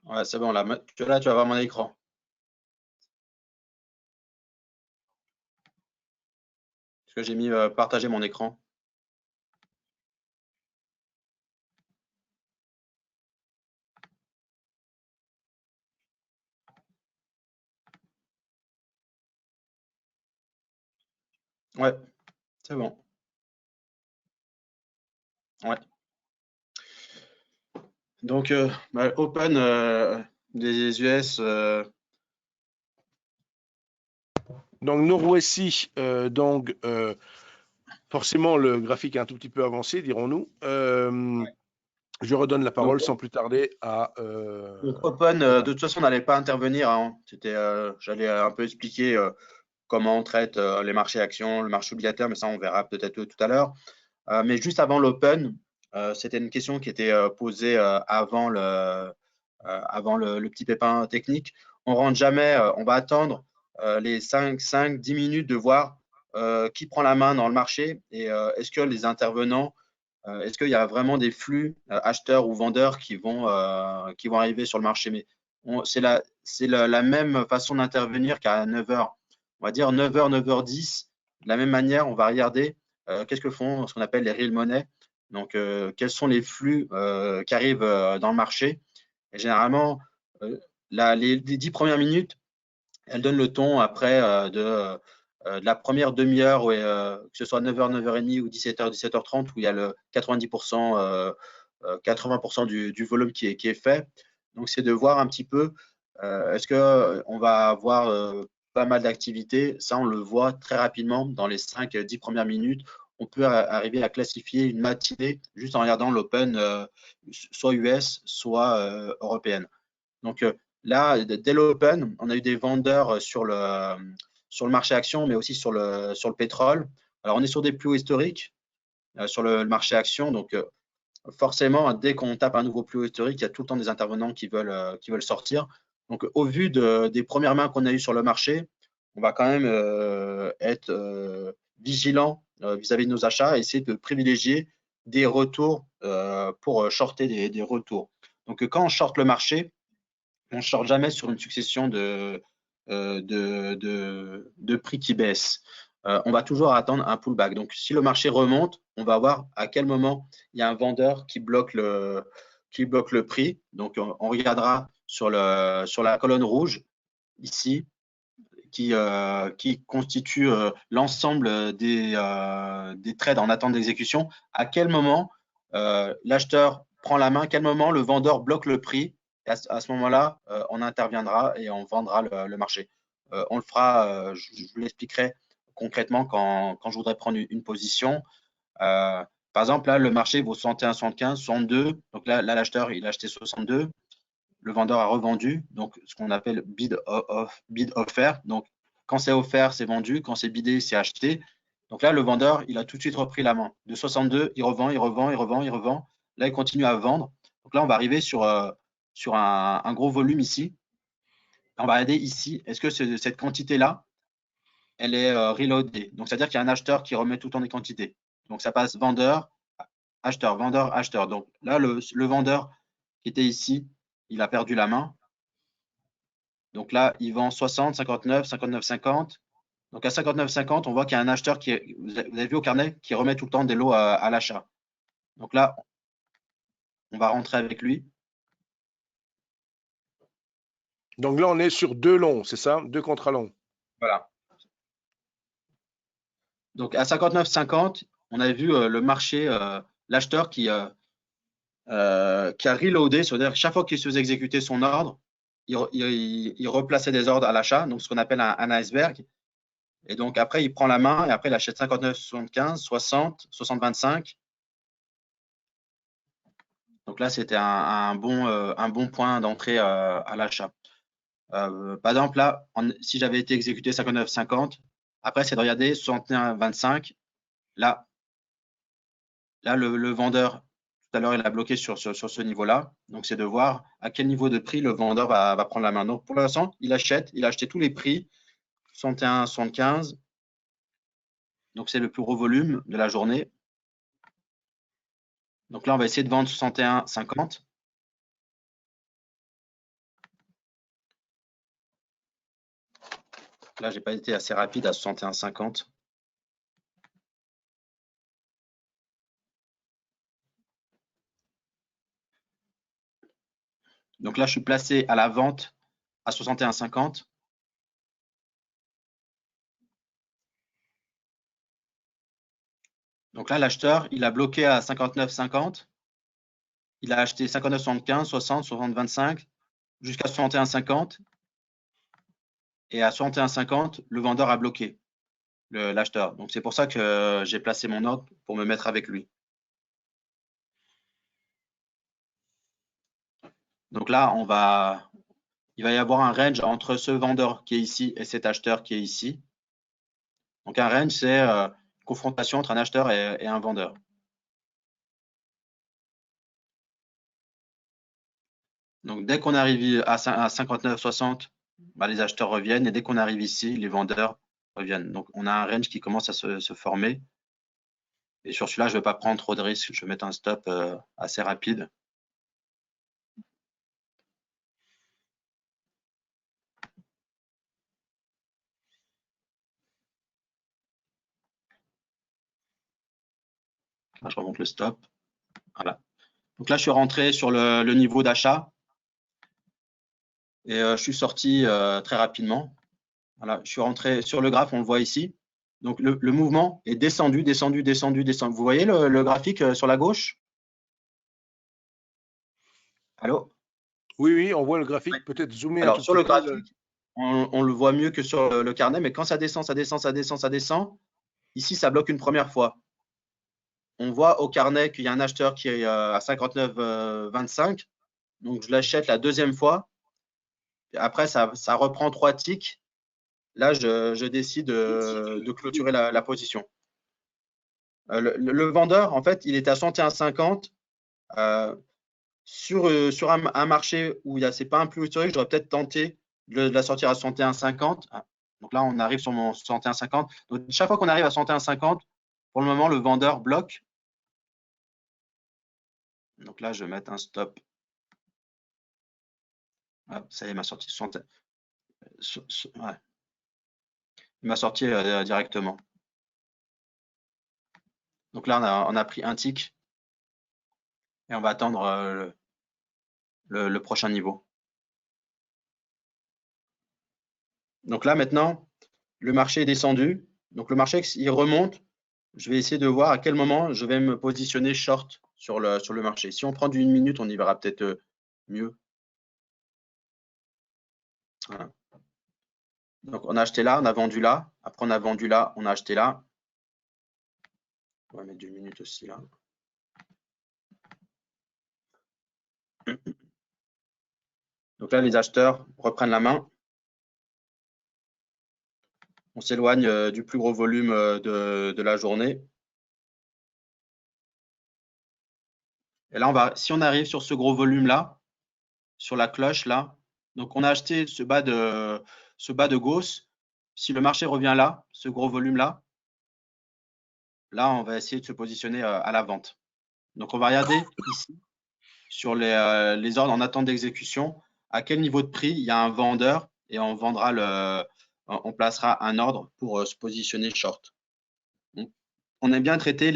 Ouais, c'est bon, là, tu vas voir mon écran. Parce que j'ai mis partager mon écran. Ouais, c'est bon. Ouais. Donc, Open des US. Donc, Norway-Sea, forcément, le graphique est un tout petit peu avancé, dirons-nous. Je redonne la Donc, parole sans plus tarder à. Open, de toute façon, on n'allait pas intervenir, hein. J'allais un peu expliquer comment on traite les marchés actions, le marché obligataire, mais ça, on verra peut-être tout à l'heure. Mais juste avant l'Open, c'était une question qui était posée avant le petit pépin technique. On rentre jamais, on va attendre les 5-10 minutes de voir qui prend la main dans le marché et est-ce que les intervenants, est-ce qu'il y a vraiment des flux acheteurs ou vendeurs qui vont arriver sur le marché. Mais c'est la même façon d'intervenir qu'à 9h. On va dire 9h, 9h10. De la même manière, on va regarder qu'est-ce que font ce qu'on appelle les real money. Donc, quels sont les flux qui arrivent dans le marché. Et généralement, les 10 premières minutes, elles donnent le ton après de la première demi-heure, que ce soit 9h, 9h30 ou 17h, 17h30, où il y a le 90%, 80% du volume qui est fait. Donc, c'est de voir un petit peu, est-ce qu'on va avoir pas mal d'activités. Ça, on le voit très rapidement dans les 5-10 premières minutes. On peut arriver à classifier une matinée juste en regardant l'open, soit US, soit européenne. Donc là, dès l'open, on a eu des vendeurs sur le marché action, mais aussi sur le pétrole. Alors, on est sur des plus hauts historiques sur le marché action. Donc, forcément, dès qu'on tape un nouveau plus haut historique, il y a tout le temps des intervenants qui veulent sortir. Donc, au vu des premières mains qu'on a eues sur le marché, on va quand même être vigilant vis-à-vis de nos achats et essayer de privilégier des retours pour shorter des retours. Donc, quand on short le marché, on ne short jamais sur une succession de prix qui baissent. On va toujours attendre un pullback. Donc, si le marché remonte, on va voir à quel moment il y a un vendeur qui bloque le prix. Donc, on regardera sur la colonne rouge ici, qui constitue l'ensemble des trades en attente d'exécution. À quel moment l'acheteur prend la main, à quel moment le vendeur bloque le prix. Et à ce moment-là, on interviendra et on vendra le marché. On le fera, je vous l'expliquerai concrètement quand je voudrais prendre une position. Par exemple, là, le marché vaut 61, 75, 62. Donc là, l'acheteur, il a acheté 62. Le vendeur a revendu, donc ce qu'on appelle bid offer. Donc, quand c'est offert, c'est vendu. Quand c'est bidé, c'est acheté. Donc là, le vendeur, il a tout de suite repris la main. De 62, il revend, il revend, il revend, il revend. Là, il continue à vendre. Donc là, on va arriver sur un gros volume ici. On va regarder ici, est-ce que cette quantité-là, elle est reloadée. Donc, c'est-à-dire qu'il y a un acheteur qui remet tout le temps des quantités. Donc, ça passe vendeur, acheteur, vendeur, acheteur. Donc là, le vendeur qui était ici, il a perdu la main. Donc là, il vend 60, 59, 59, 50. Donc à 59, 50, on voit qu'il y a un acheteur vous avez vu au carnet, qui remet tout le temps des lots à l'achat. Donc là, on va rentrer avec lui. Donc là, on est sur deux longs, c'est ça? Deux contrats longs. Voilà. Donc à 59, 50, on a vu le marché, l'acheteur qui a reloadé, c'est-à-dire chaque fois qu'il se faisait exécuter son ordre, il replaçait des ordres à l'achat, donc ce qu'on appelle un iceberg. Et donc après, il prend la main et après, il achète 59, 75, 60, 60, 25. Donc là, c'était un bon point d'entrée à l'achat. Par exemple, là, si j'avais été exécuté 59, 50, après, c'est de regarder 61, 25. Là, le vendeur, tout à l'heure, il a bloqué sur ce niveau-là. Donc, c'est de voir à quel niveau de prix le vendeur va prendre la main. Donc, pour l'instant, il a acheté tous les prix, 61, 75. Donc, c'est le plus gros volume de la journée. Donc là, on va essayer de vendre 61, 50. Là, j'ai pas été assez rapide à 61,50. Donc là, je suis placé à la vente à 61,50. Donc là, l'acheteur, il a bloqué à 59,50. Il a acheté 59,75, 60, 60, 25 jusqu'à 61,50. Et à 61,50, le vendeur a bloqué l'acheteur. Donc c'est pour ça que j'ai placé mon ordre pour me mettre avec lui. Donc là, il va y avoir un range entre ce vendeur qui est ici et cet acheteur qui est ici. Donc un range, c'est une confrontation entre un acheteur et un vendeur. Donc dès qu'on arrive à 59,60, bah, les acheteurs reviennent, et dès qu'on arrive ici, les vendeurs reviennent. Donc on a un range qui commence à se former. Et sur celui-là, je ne vais pas prendre trop de risques, je vais mettre un stop assez rapide. Là, je remonte le stop. Voilà. Donc là, je suis rentré sur le niveau d'achat et je suis sorti très rapidement. Voilà, je suis rentré sur le graphe, on le voit ici. Donc le mouvement est descendu, descendu, descendu, descendu. Vous voyez le graphique sur la gauche? Allô? Oui, oui, on voit le graphique, peut-être zoomer un Alors tout sur petit le peu. graphique, on le voit mieux que sur le carnet, mais quand ça descend, ça descend, ça descend, ça descend, ici, ça bloque une première fois. On voit au carnet qu'il y a un acheteur qui est à 59,25. Donc je l'achète la deuxième fois. Après, ça reprend 3 ticks. Là, je décide de clôturer la position. Le vendeur, en fait, il est à 61,50. Sur un marché où ce n'est pas un plus historique, j'aurais peut-être tenté de la sortir à 61,50. Donc là, on arrive sur mon 61,50. Donc chaque fois qu'on arrive à 61,50, pour le moment, le vendeur bloque. Donc là, je vais mettre un stop. Ah, ça y est, il m'a sorti 60. Ouais. Il m'a sorti directement. Donc là, on a pris un tick et on va attendre le prochain niveau. Donc là, maintenant, le marché est descendu. Donc le marché, il remonte. Je vais essayer de voir à quel moment je vais me positionner short sur le marché. Si on prend d'une minute, on y verra peut-être mieux. Voilà. Donc on a acheté là, on a vendu là. Après, on a vendu là, on a acheté là. On va mettre d'une minute aussi là. Donc là, les acheteurs reprennent la main. On s'éloigne du plus gros volume de la journée. Et là, si on arrive sur ce gros volume-là, sur la cloche là, donc on a acheté ce bas de Gauss. Si le marché revient là, ce gros volume-là, là, on va essayer de se positionner à la vente. Donc, on va regarder ici sur les ordres en attente d'exécution, à quel niveau de prix il y a un vendeur et on placera un ordre pour se positionner short. Donc, on aime bien traiter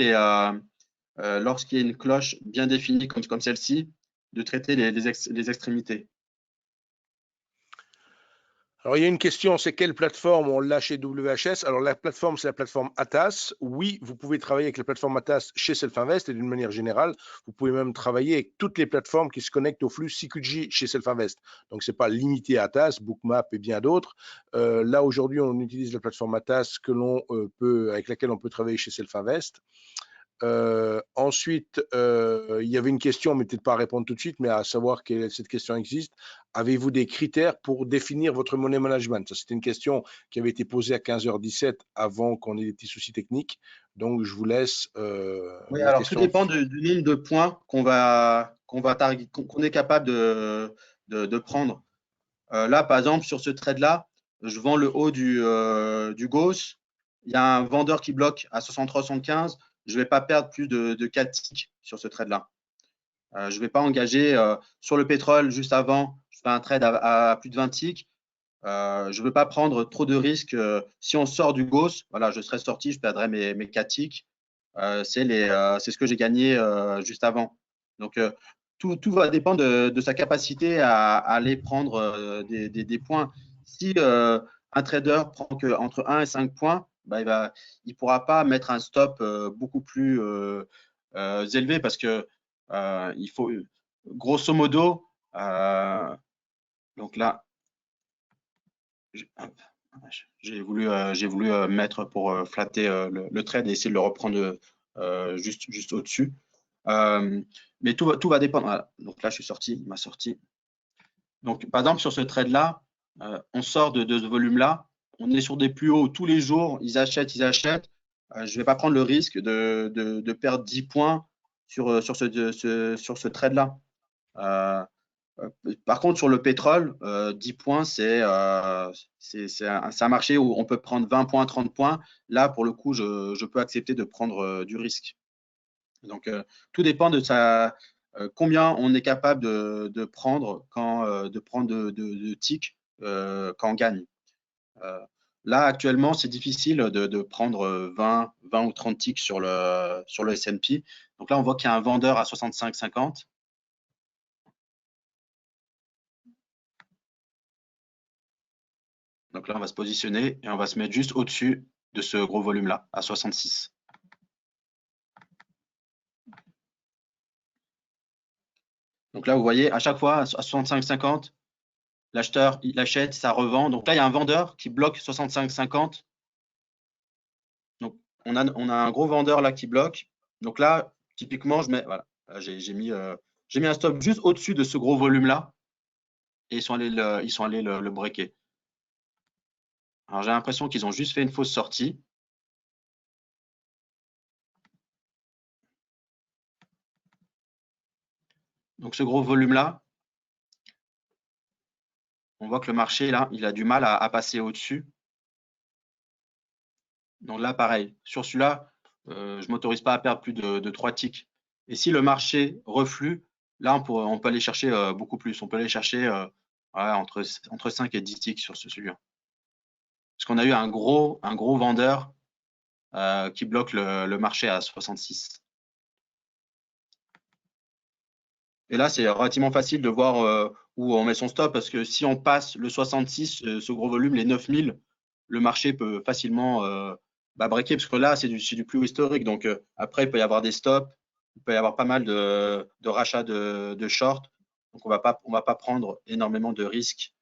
lorsqu'il y a une cloche bien définie comme celle-ci, de traiter les extrémités. Alors, il y a une question, c'est quelle plateforme on l'a chez WHS? Alors, la plateforme, c'est la plateforme Atas. Oui, vous pouvez travailler avec la plateforme Atas chez Self-Invest et d'une manière générale, vous pouvez même travailler avec toutes les plateformes qui se connectent au flux CQG chez Self-Invest. Donc, ce n'est pas limité à Atas, Bookmap et bien d'autres. Là, aujourd'hui, on utilise la plateforme Atas avec laquelle on peut travailler chez Self-Invest. Ensuite, il y avait une question, mais peut-être pas à répondre tout de suite, mais à savoir que cette question existe. Avez-vous des critères pour définir votre money management? Ça, c'était une question qui avait été posée à 15h17 avant qu'on ait des petits soucis techniques. Donc, je vous laisse Oui, la alors tout question. dépend du nombre de points qu'on est capable de prendre. Là, par exemple, sur ce trade-là, je vends le haut du Gauss. Il y a un vendeur qui bloque à 63,75. Je ne vais pas perdre plus de 4 ticks sur ce trade-là. Je ne vais pas engager sur le pétrole juste avant. Je fais un trade à plus de 20 ticks. je ne veux pas prendre trop de risques. Si on sort du Gauss, voilà, je serais sorti, je perdrais mes 4 ticks. C'est ce que j'ai gagné juste avant. Donc, tout va dépendre de sa capacité à aller prendre des points. Si un trader prend que entre 1 et 5 points, bah, il pourra pas mettre un stop beaucoup plus élevé parce que il faut, grosso modo, donc là, j'ai voulu mettre pour flatter le trade et essayer de le reprendre juste au-dessus. Mais tout va dépendre. Voilà. Donc là, je suis sorti, il m'a sorti. Donc, par exemple, sur ce trade-là, on sort de ce volume-là, on est sur des plus hauts tous les jours, ils achètent. Je ne vais pas prendre le risque de perdre 10 points sur ce trade-là. Par contre, sur le pétrole, 10 points, c'est un marché où on peut prendre 20 points, 30 points. Là, pour le coup, je peux accepter de prendre du risque. Donc, tout dépend de combien on est capable de prendre de ticks quand on gagne. Là, actuellement, c'est difficile de prendre 20 ou 30 ticks sur le S&P. Donc là, on voit qu'il y a un vendeur à 65,50. Donc là, on va se positionner et on va se mettre juste au-dessus de ce gros volume-là, à 66. Donc là, vous voyez, à chaque fois, à 65,50, l'acheteur, il achète, ça revend. Donc là, il y a un vendeur qui bloque 65,50. Donc, on a un gros vendeur là qui bloque. Donc là, typiquement, voilà, j'ai mis un stop juste au-dessus de ce gros volume-là et ils sont allés le breaker. Alors, j'ai l'impression qu'ils ont juste fait une fausse sortie. Donc, ce gros volume-là, on voit que le marché, là, il a du mal à passer au-dessus. Donc là, pareil, sur celui-là, je ne m'autorise pas à perdre plus de 3 ticks. Et si le marché reflue, là, on peut aller chercher beaucoup plus. On peut aller chercher entre 5 et 10 ticks sur celui-là. Parce qu'on a eu un gros vendeur qui bloque le marché à 66. Et là, c'est relativement facile de voir où on met son stop parce que si on passe le 66, ce gros volume, les 9000, le marché peut facilement breaker parce que là, c'est du plus haut historique. Donc, après, il peut y avoir des stops, il peut y avoir pas mal de rachats de short. Donc, on va pas prendre énormément de risques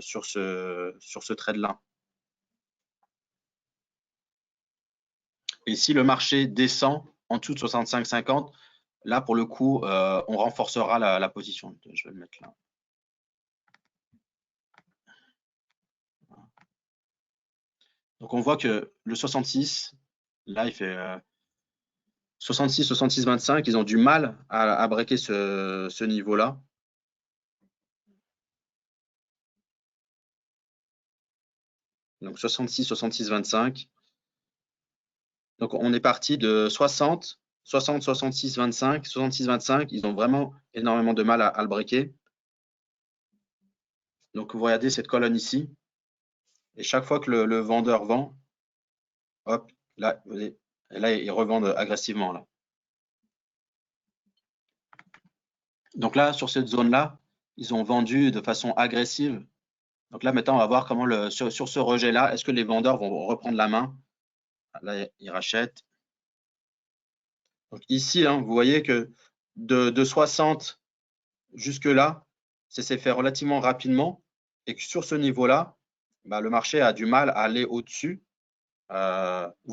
sur ce trade-là. Et si le marché descend en dessous de 65,50, là, pour le coup, on renforcera la position. Je vais le mettre là. Donc, on voit que le 66, là, il fait 66, 66, 25. Ils ont du mal à breaker ce niveau-là. Donc, 66, 66, 25. Donc, on est parti de 60, 60, 66, 25, 66, 25. Ils ont vraiment énormément de mal à le breaker. Donc, vous regardez cette colonne ici. Et chaque fois que le vendeur vend, hop, là, vous voyez, et là, ils revendent agressivement. Là. Donc là, sur cette zone-là, ils ont vendu de façon agressive. Donc là, maintenant, on va voir comment sur ce rejet-là, est-ce que les vendeurs vont reprendre la main? Là, ils rachètent. Donc ici, hein, vous voyez que de 60 jusque-là, ça s'est fait relativement rapidement et que sur ce niveau-là, le marché a du mal à aller au-dessus. Vous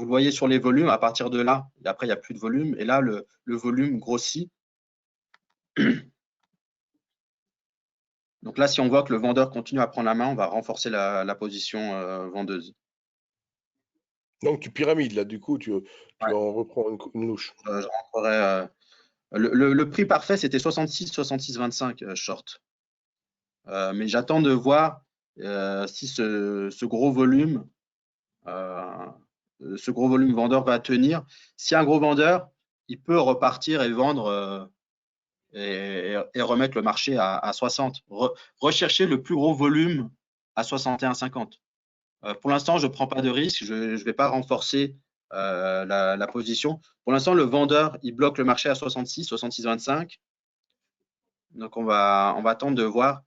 le voyez sur les volumes, à partir de là, après, il n'y a plus de volume. Et là, le volume grossit. Donc là, si on voit que le vendeur continue à prendre la main, on va renforcer la position vendeuse. Donc, tu pyramides, là, du coup, tu en reprends une louche. Je rentrerai. Le prix parfait, c'était 66, 66, 25 short. Mais j'attends de voir si ce gros volume vendeur va tenir. Si un gros vendeur, il peut repartir et vendre et remettre le marché à 60. Rechercher le plus gros volume à 61,50. Pour l'instant, je ne prends pas de risque, je ne vais pas renforcer la position. Pour l'instant, le vendeur, il bloque le marché à 66, 66,25. Donc, on va attendre de voir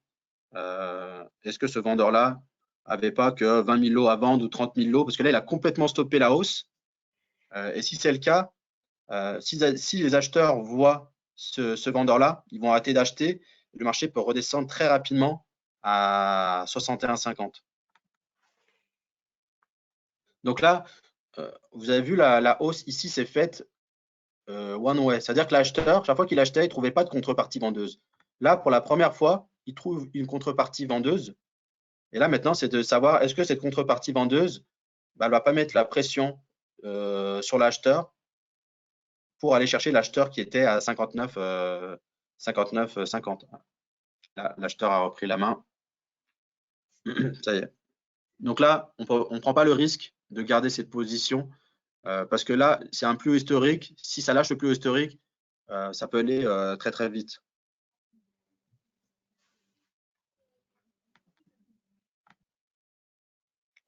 est-ce que ce vendeur-là n'avait pas que 20 000 lots à vendre ou 30 000 lots, parce que là, il a complètement stoppé la hausse. Et si c'est le cas, si les acheteurs voient ce vendeur-là, ils vont arrêter d'acheter. Le marché peut redescendre très rapidement à 61,50. Donc là, vous avez vu la hausse ici, c'est faite one way. C'est-à-dire que l'acheteur, chaque fois qu'il achetait, il ne trouvait pas de contrepartie vendeuse. Là, pour la première fois, il trouve une contrepartie vendeuse. Et là, maintenant, c'est de savoir est-ce que cette contrepartie vendeuse, elle ne va pas mettre la pression sur l'acheteur pour aller chercher l'acheteur qui était à 59,50. L'acheteur a repris la main. Ça y est. Donc là, on ne prend pas le risque de garder cette position parce que là, c'est un plus haut historique. Si ça lâche le plus haut historique, ça peut aller très, très vite.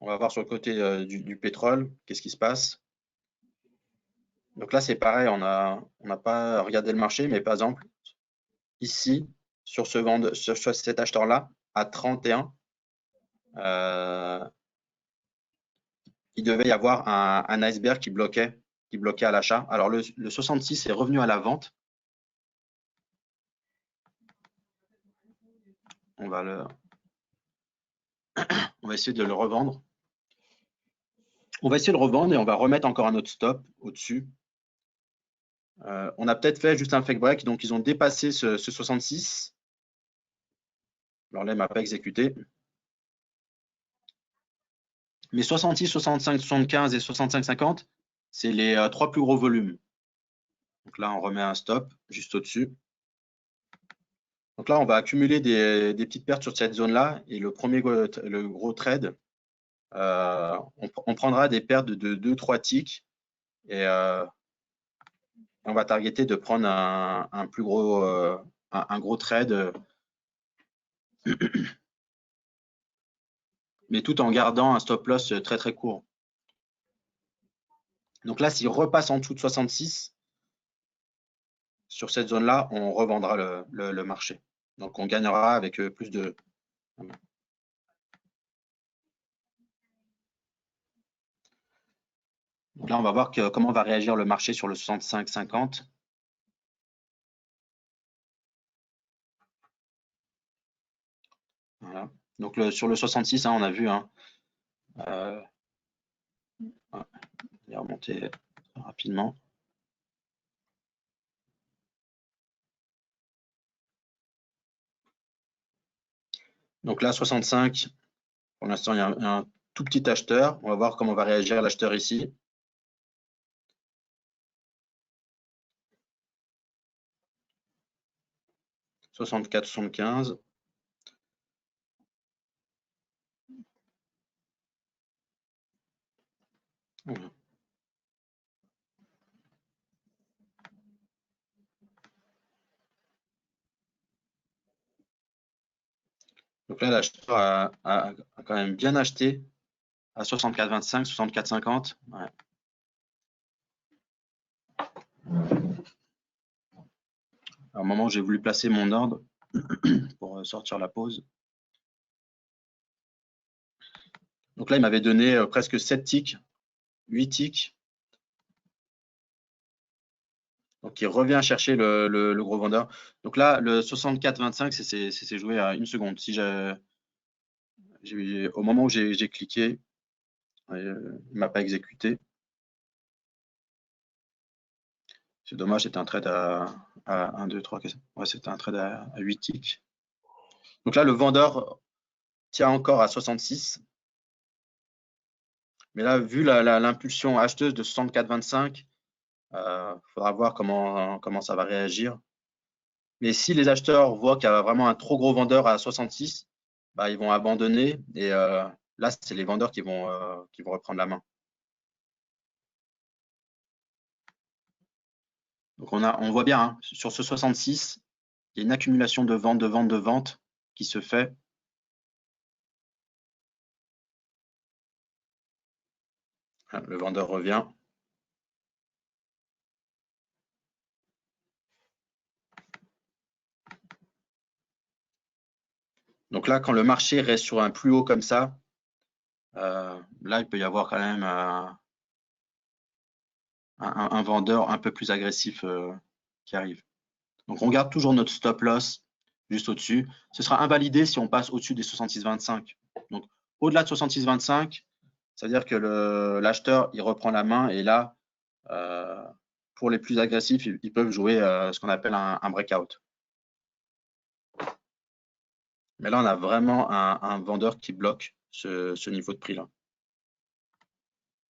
On va voir sur le côté du pétrole, qu'est-ce qui se passe. Donc là, c'est pareil, on n'a pas regardé le marché, mais par exemple, ici, sur cet acheteur-là, à 31, il devait y avoir un iceberg qui bloquait à l'achat. Alors, le 66 est revenu à la vente. On va essayer de le revendre. On va essayer de le revendre et on va remettre encore un autre stop au-dessus. On a peut-être fait juste un fake break, donc ils ont dépassé ce 66. Alors là, il ne m'a pas exécuté. Mais 66, 65, 75 et 65,50, c'est les trois plus gros volumes. Donc là, on remet un stop juste au-dessus. Donc là, on va accumuler des petites pertes sur cette zone-là. Et le gros trade, on prendra des pertes de 2-3 ticks. Et on va targeter de prendre un plus gros, un gros trade. Mais tout en gardant un stop loss très, très court. Donc là, s'il repasse en dessous de 66, sur cette zone-là, on revendra le marché. Donc, on gagnera avec plus de… Donc là, on va voir comment va réagir le marché sur le 65,50. Voilà. Donc, sur le 66, hein, on a vu, hein, il est remonté rapidement. Donc là, 65, pour l'instant, il y a un tout petit acheteur. On va voir comment va réagir l'acheteur ici. « 64, 75. » Voilà. Donc là, l'acheteur a quand même bien acheté à 64,25, 64,50. Ouais. À un moment, j'ai voulu placer mon ordre pour sortir la pause. Donc là, il m'avait donné presque 7 ticks, 8 ticks. Donc, il revient chercher le gros vendeur. Donc là, le 64,25, c'est joué à 1 seconde. Si au moment où j'ai cliqué, il ne m'a pas exécuté. C'est dommage, c'était un trade à 1, 2, 3, ouais, c'était un trade à 8 ticks. Donc là, le vendeur tient encore à 66. Mais là, vu l'impulsion acheteuse de 64,25, il faudra voir comment ça va réagir. Mais si les acheteurs voient qu'il y a vraiment un trop gros vendeur à 66, bah, ils vont abandonner. Et là, c'est les vendeurs qui vont reprendre la main. Donc, on voit bien, hein, sur ce 66, il y a une accumulation de ventes qui se fait. Le vendeur revient. Donc là, quand le marché reste sur un plus haut comme ça, là, il peut y avoir quand même un vendeur un peu plus agressif qui arrive. Donc, on garde toujours notre stop loss juste au-dessus. Ce sera invalidé si on passe au-dessus des 66,25. Donc, au-delà de 66,25, c'est-à-dire que l'acheteur, il reprend la main et là, pour les plus agressifs, ils peuvent jouer ce qu'on appelle un breakout. Mais là, on a vraiment un vendeur qui bloque ce niveau de prix-là.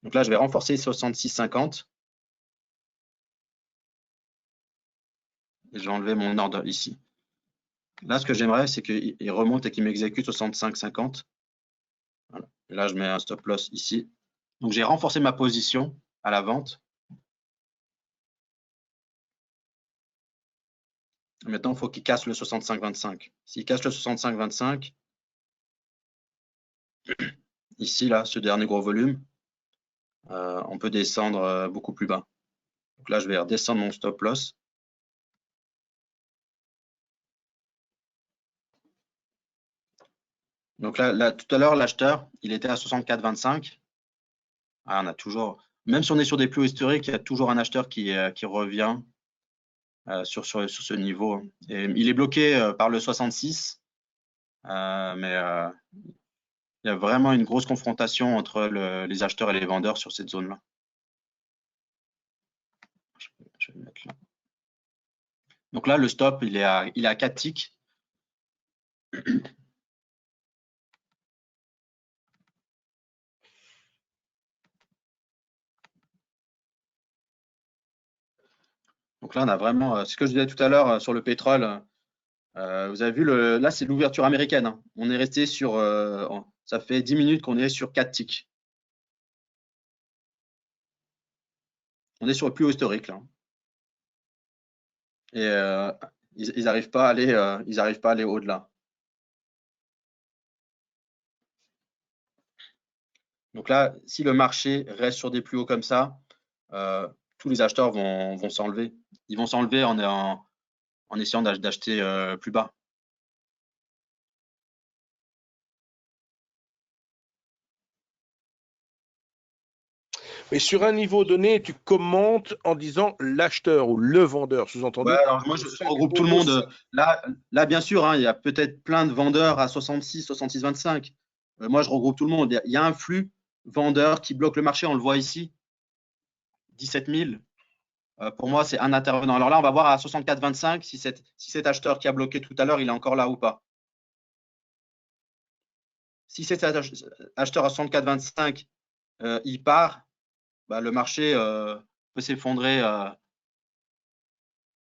Donc là, je vais renforcer 66,50. Et je vais enlever mon ordre ici. Là, ce que j'aimerais, c'est qu'il remonte et qu'il m'exécute 65,50. Voilà. Et là, je mets un stop loss ici. Donc, j'ai renforcé ma position à la vente. Maintenant, il faut qu'il casse le 65,25. S'il casse le 65,25, ici, là, ce dernier gros volume, on peut descendre beaucoup plus bas. Donc là, je vais redescendre mon stop loss. Donc là tout à l'heure, l'acheteur, il était à 64,25. Ah, on a toujours, même si on est sur des plus hauts historiques, il y a toujours un acheteur qui revient sur ce niveau. Et il est bloqué par le 66, mais il y a vraiment une grosse confrontation entre les acheteurs et les vendeurs sur cette zone-là. Je vais le mettre là. Donc là, le stop, il est à 4 ticks. Donc là, on a vraiment ce que je disais tout à l'heure sur le pétrole. Vous avez vu, là, c'est l'ouverture américaine. Hein. On est resté sur, ça fait 10 minutes qu'on est sur 4 ticks. On est sur le plus haut historique là. Et ils n'arrivent pas à aller au-delà. Donc là, si le marché reste sur des plus hauts comme ça, tous les acheteurs vont s'enlever. Ils vont s'enlever en essayant d'acheter plus bas. Mais sur un niveau donné, tu commentes en disant l'acheteur ou le vendeur, sous-entendu. Ouais, alors moi, je regroupe tout le monde. Là, bien sûr, hein, il y a peut-être plein de vendeurs à 66, 66, 25. Moi, je regroupe tout le monde. Il y a un flux vendeur qui bloque le marché. On le voit ici, 17 000. Pour moi, c'est un intervenant. Alors là, on va voir à 64, 25 si cet acheteur qui a bloqué tout à l'heure, il est encore là ou pas. Si cet acheteur à 64, 25, il part, bah, le marché peut s'effondrer.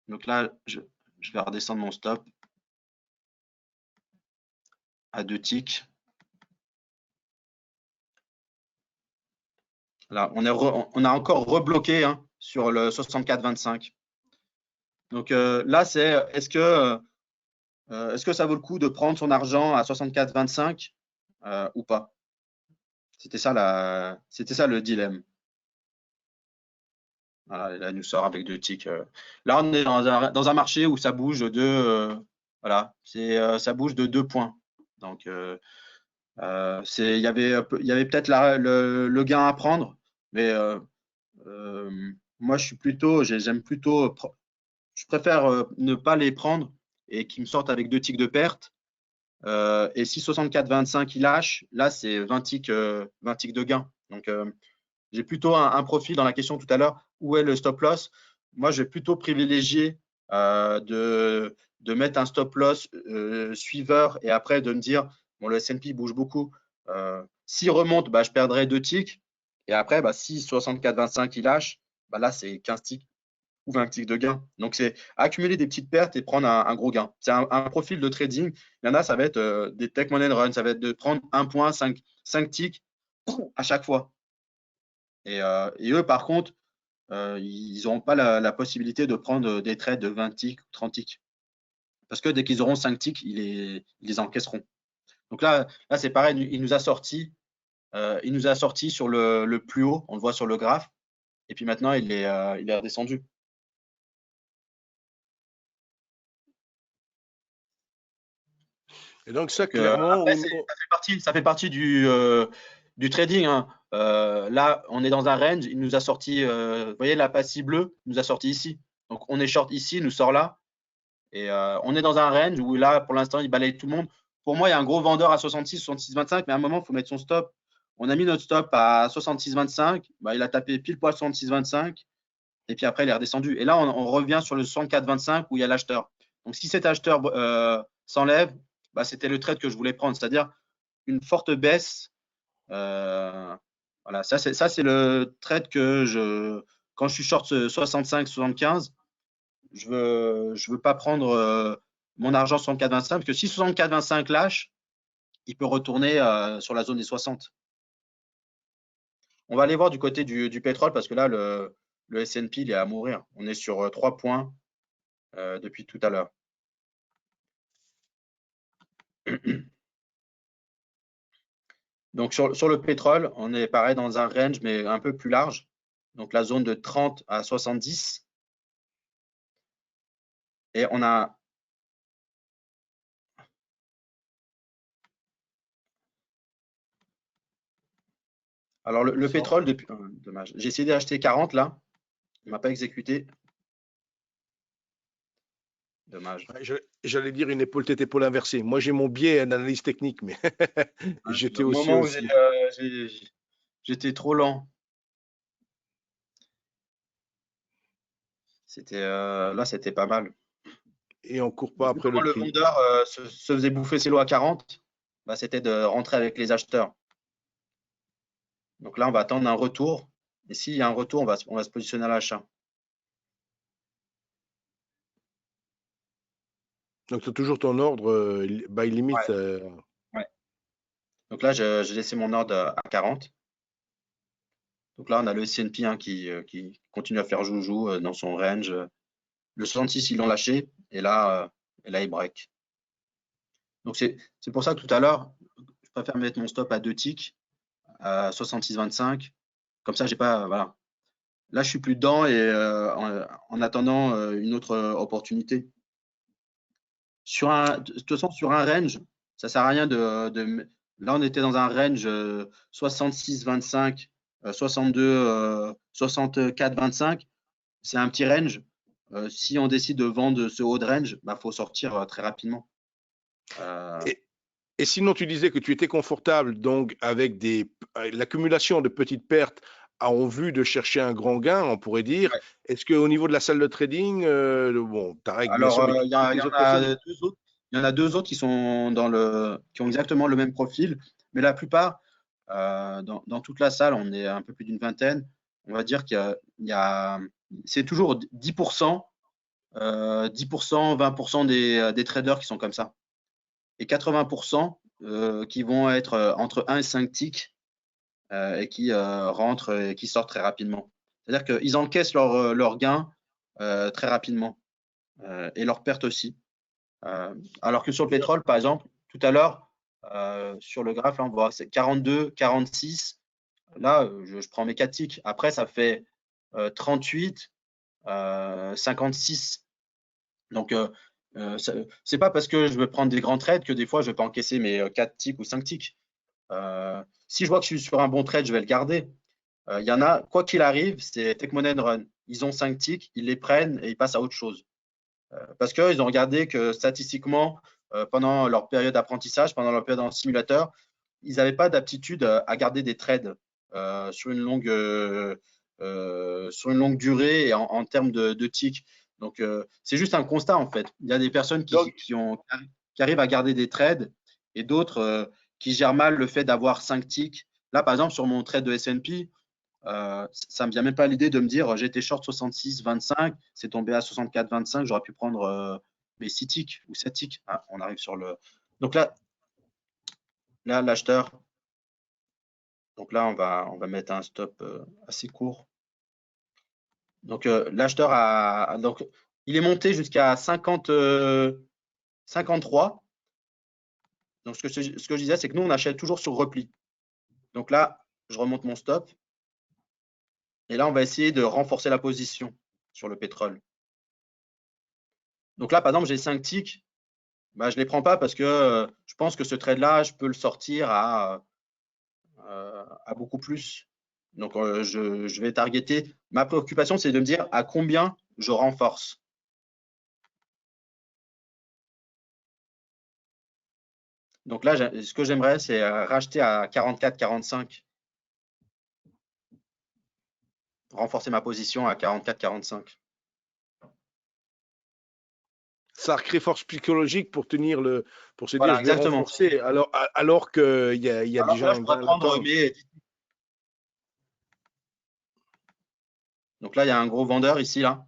Donc là, je vais redescendre mon stop à 2 ticks. Là, on a encore rebloqué hein, sur le 64-25. Donc là, c'est est-ce que ça vaut le coup de prendre son argent à 64-25 ou pas? C'était ça le dilemme. Voilà, là, il nous sort avec 2 ticks. Là, on est dans un marché où ça bouge voilà, ça bouge de 2 points. Donc, il y avait peut-être le gain à prendre, mais moi, j'aime plutôt, je préfère ne pas les prendre et qu'ils me sortent avec 2 ticks de perte. Et si 64-25 il lâche, là, c'est 20 ticks de gain. Donc, j'ai plutôt un profil dans la question tout à l'heure, où est le stop loss? Moi, je vais plutôt privilégier de mettre un stop loss suiveur et après de me dire, bon, le S&P bouge beaucoup. S'il remonte, bah, je perdrai 2 ticks. Et après, bah, si 64-25 il lâche, bah, là, c'est 15 ticks ou 20 ticks de gain. Donc, c'est accumuler des petites pertes et prendre un gros gain. C'est un profil de trading. Il y en a, ça va être des tech money run. Ça va être de prendre 1,5 ticks à chaque fois. Et eux, par contre, ils n'auront pas la possibilité de prendre des trades de 20 ticks ou 30 ticks. Parce que dès qu'ils auront 5 ticks, ils les encaisseront. Donc là c'est pareil, il nous a sorti il nous a sorti sur le plus haut, on le voit sur le graphe, et puis maintenant il est redescendu. Et donc ça, Donc, clairement, après, ça fait partie du trading, hein. Là, on est dans un range, il nous a sorti, vous voyez la passe bleue, il nous a sorti ici. Donc, on est short ici, il nous sort là. Et on est dans un range où là, pour l'instant, il balaye tout le monde. Pour moi, il y a un gros vendeur à 66, 66, 25, mais à un moment, il faut mettre son stop. On a mis notre stop à 66, 25. Bah, il a tapé pile poil 66, 25. Et puis après, il est redescendu. Et là, on revient sur le 64, 25 où il y a l'acheteur. Donc, si cet acheteur s'enlève, bah, c'était le trade que je voulais prendre, c'est-à-dire une forte baisse. Voilà, ça c'est le trade que quand je suis short 65, 75, je veux pas prendre mon argent 64, 25 parce que si 64, 25 lâche, il peut retourner sur la zone des 60. On va aller voir du côté du pétrole parce que là, le S&P, il est à mourir. On est sur 3 points depuis tout à l'heure. Donc, sur le pétrole, on est pareil dans un range, mais un peu plus large. Donc, la zone de 30 à 70. Et on a… Alors, le pétrole, depuis… dommage. J'ai essayé d'acheter 40 là. Il ne m'a pas exécuté. Dommage. j'allais dire une épaule tête épaule inversée. Moi, j'ai mon biais d'analyse technique, mais j'étais Au aussi moment où aussi. j'étais trop lent. Là, c'était pas mal. Et on court pas Vu après le comment le prix. vendeur se faisait bouffer ses lots à 40, bah, c'était de rentrer avec les acheteurs. Donc là, on va attendre un retour. Et s'il y a un retour, on va se positionner à l'achat. Donc, tu as toujours ton ordre by limit. Ouais, ouais. Donc là, j'ai laissé mon ordre à 40. Donc là, on a le S&P qui continue à faire joujou dans son range. Le 66, ils l'ont lâché. Et là, il break. Donc c'est pour ça que tout à l'heure, je préfère mettre mon stop à 2 ticks, à 66,25. Comme ça, j'ai pas. Voilà. Là, je suis plus dedans et en attendant une autre opportunité. De toute façon, sur un range, ça sert à rien là, on était dans un range 66-25, 62, 64-25. C'est un petit range. Si on décide de vendre ce haut de range, bah, faut sortir très rapidement. Et, et sinon, tu disais que tu étais confortable donc avec l'accumulation de petites pertes en vue de chercher un grand gain, on pourrait dire. Ouais. Est-ce qu'au niveau de la salle de trading, bon, ta règle bien Alors, sûr, mais toutes y les en autres a personnes? deux autres. Il y en a deux autres qui sont qui ont exactement le même profil, mais la plupart, dans toute la salle, on est un peu plus d'une vingtaine. On va dire c'est toujours 10%, 10%, 20% des traders qui sont comme ça. Et 80% qui vont être entre 1 et 5 ticks et qui rentrent et qui sortent très rapidement. C'est-à-dire qu'ils encaissent leur gain très rapidement et leurs pertes aussi. Alors que sur le pétrole, par exemple, tout à l'heure, sur le graphe, là, on voit c'est 42, 46. Là, je prends mes 4 ticks. Après, ça fait 38, 56. Donc, c'est pas parce que je veux prendre des grands trades que des fois, je vais pas encaisser mes 4 ticks ou 5 ticks. Si je vois que je suis sur un bon trade, je vais le garder. Il y en a, quoi qu'il arrive, c'est Take Money and Run. Ils ont 5 ticks, ils les prennent et ils passent à autre chose. Parce qu'ils ont regardé que statistiquement, pendant leur période d'apprentissage, pendant leur période en simulateur, ils n'avaient pas d'aptitude à garder des trades sur une longue durée et en termes de ticks. Donc, c'est juste un constat en fait. Il y a des personnes qui arrivent à garder des trades et d'autres qui gèrent mal le fait d'avoir 5 ticks. Là, par exemple, sur mon trade de S&P, ça ne me vient même pas à l'idée de me dire j'étais short 66,25, c'est tombé à 64,25, j'aurais pu prendre mes 6 ticks ou 7 ticks. Ah, on arrive sur le. Donc là l'acheteur. Donc là, on va mettre un stop assez court. Donc l'acheteur donc il est monté jusqu'à 53. Donc ce que je disais, c'est que nous, on achète toujours sur repli. Donc là, je remonte mon stop. Et là, on va essayer de renforcer la position sur le pétrole. Donc là, par exemple, j'ai 5 ticks. Bah, je ne les prends pas parce que je pense que ce trade-là, je peux le sortir à beaucoup plus. Donc, je vais targeter. Ma préoccupation, c'est de me dire à combien je renforce. Donc là, ce que j'aimerais, c'est racheter à 44-45. Renforcer ma position à 44-45. Ça recrée force psychologique pour tenir pour se dire Voilà, je vais exactement. renforcer alors qu'il y a Alors que déjà là, je un pourrais gain prendre latent. mes. Donc là, il y a un gros vendeur ici, là.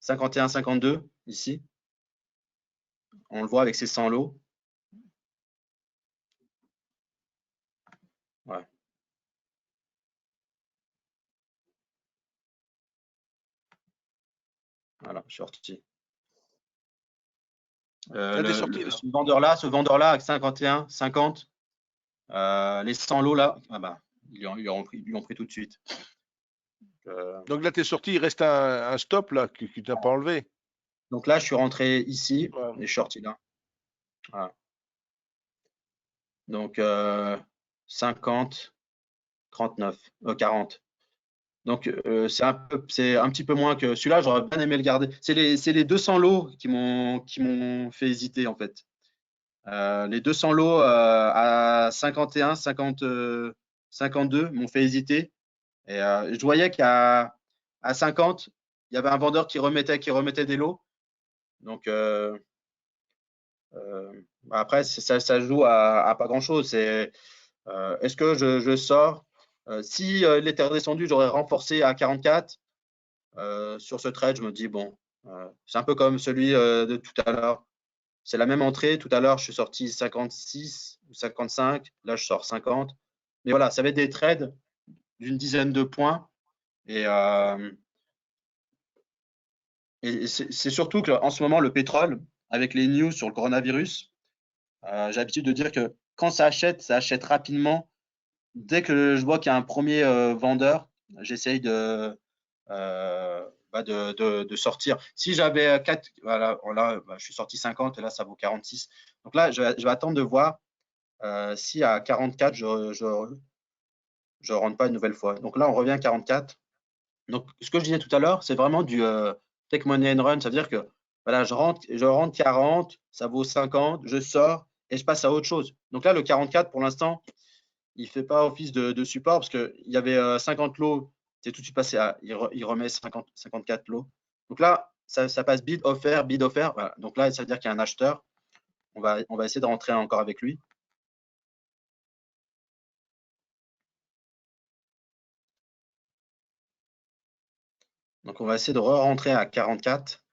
51-52, ici. On le voit avec ses 100 lots. Ouais. Voilà, je suis sorti. Ce vendeur-là avec 51, 50, les 100 lots là, ah bah, ils lui ont pris tout de suite. Donc là, tu es sorti, il reste un stop là que tu n'as pas enlevé. Donc là, je suis rentré ici Ouais. et je suis sorti là. Voilà. Donc 50, 39, 40. Donc c'est un petit peu moins que celui-là, j'aurais bien aimé le garder. C'est les 200 lots qui m'ont fait hésiter en fait. Les 200 lots à 51, 50, 52 m'ont fait hésiter. Et je voyais qu'à 50, il y avait un vendeur qui remettait des lots. Donc après, ça joue à pas grand-chose. Est-ce que je sors? Si il était redescendu, j'aurais renforcé à 44. Sur ce trade, je me dis, bon, c'est un peu comme celui de tout à l'heure. C'est la même entrée. Tout à l'heure, je suis sorti 56 ou 55. Là, je sors 50. Mais voilà, ça va être des trades d'une dizaine de points. Et c'est surtout qu'en ce moment, le pétrole, avec les news sur le coronavirus, j'ai l'habitude de dire que quand ça achète rapidement. Dès que je vois qu'il y a un premier vendeur, j'essaye de sortir. Si j'avais 4, voilà, là, je suis sorti 50 et là, ça vaut 46. Donc là, je vais attendre de voir si à 44, je ne rentre pas une nouvelle fois. Donc là, on revient à 44. Donc, ce que je disais tout à l'heure, c'est vraiment du take money and run. Ça veut dire que voilà, je rentre 40, ça vaut 50, je sors et je passe à autre chose. Donc là, le 44, pour l'instant, il ne fait pas office de support parce qu'il y avait 50 lots, c'est tout de suite passé à, il remet 54 lots. Donc là, ça passe bid, offert, bid, offert. Voilà. Donc là, ça veut dire qu'il y a un acheteur. On va essayer de rentrer encore avec lui. Donc on va essayer de re-rentrer à 44.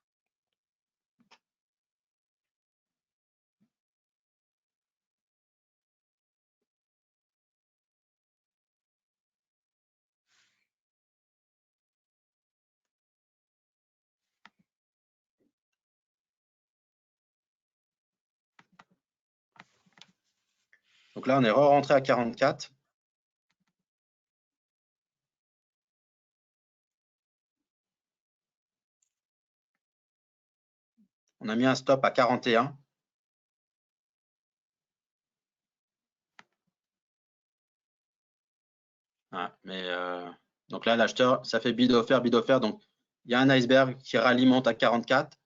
Donc là, on est re-rentré à 44. On a mis un stop à 41. Ah, mais donc là, l'acheteur, ça fait bid offert, bid offert. Donc il y a un iceberg qui ralimente à 44.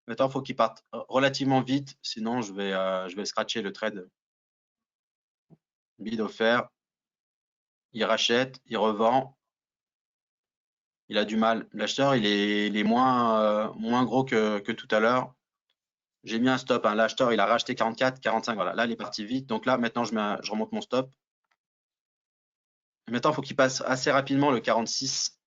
Maintenant, il faut qu'il parte relativement vite, sinon je vais scratcher le trade. Bid offert, il rachète, il revend. Il a du mal. L'acheteur, il est moins gros que tout à l'heure. J'ai mis un stop. Hein. L'acheteur, il a racheté 44, 45. Voilà. Là, il est parti vite. Donc là, maintenant, je remonte mon stop. Maintenant, il faut qu'il passe assez rapidement le 46.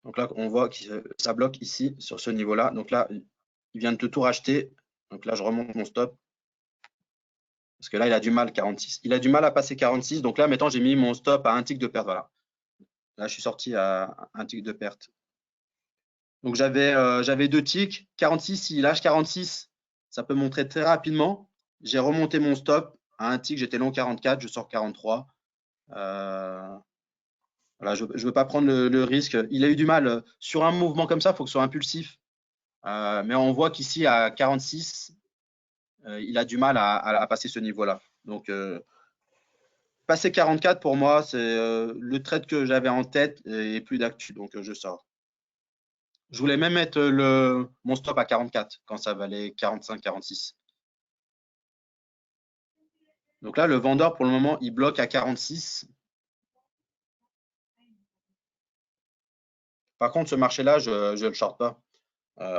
Donc là, on voit que ça bloque ici, sur ce niveau-là. Donc là, il vient de tout racheter. Donc là, je remonte mon stop. Parce que là, il a du mal, 46. Il a du mal à passer 46. Donc là, maintenant, j'ai mis mon stop à un tick de perte. Voilà. Là, je suis sorti à un tick de perte. Donc j'avais 2 ticks. 46, s'il lâche 46, ça peut montrer très rapidement. J'ai remonté mon stop à un tick, j'étais long 44, je sors 43. Voilà, je ne veux pas prendre le risque. Il a eu du mal. Sur un mouvement comme ça, il faut que ce soit impulsif. Mais on voit qu'ici, à 46, il a du mal à passer ce niveau-là. Donc, passer 44, pour moi, c'est le trade que j'avais en tête et plus d'actu. Donc, je sors. Je voulais même mettre mon stop à 44 quand ça valait 45, 46. Donc là, le vendeur, pour le moment, il bloque à 46. Par contre, ce marché-là, je ne le short pas.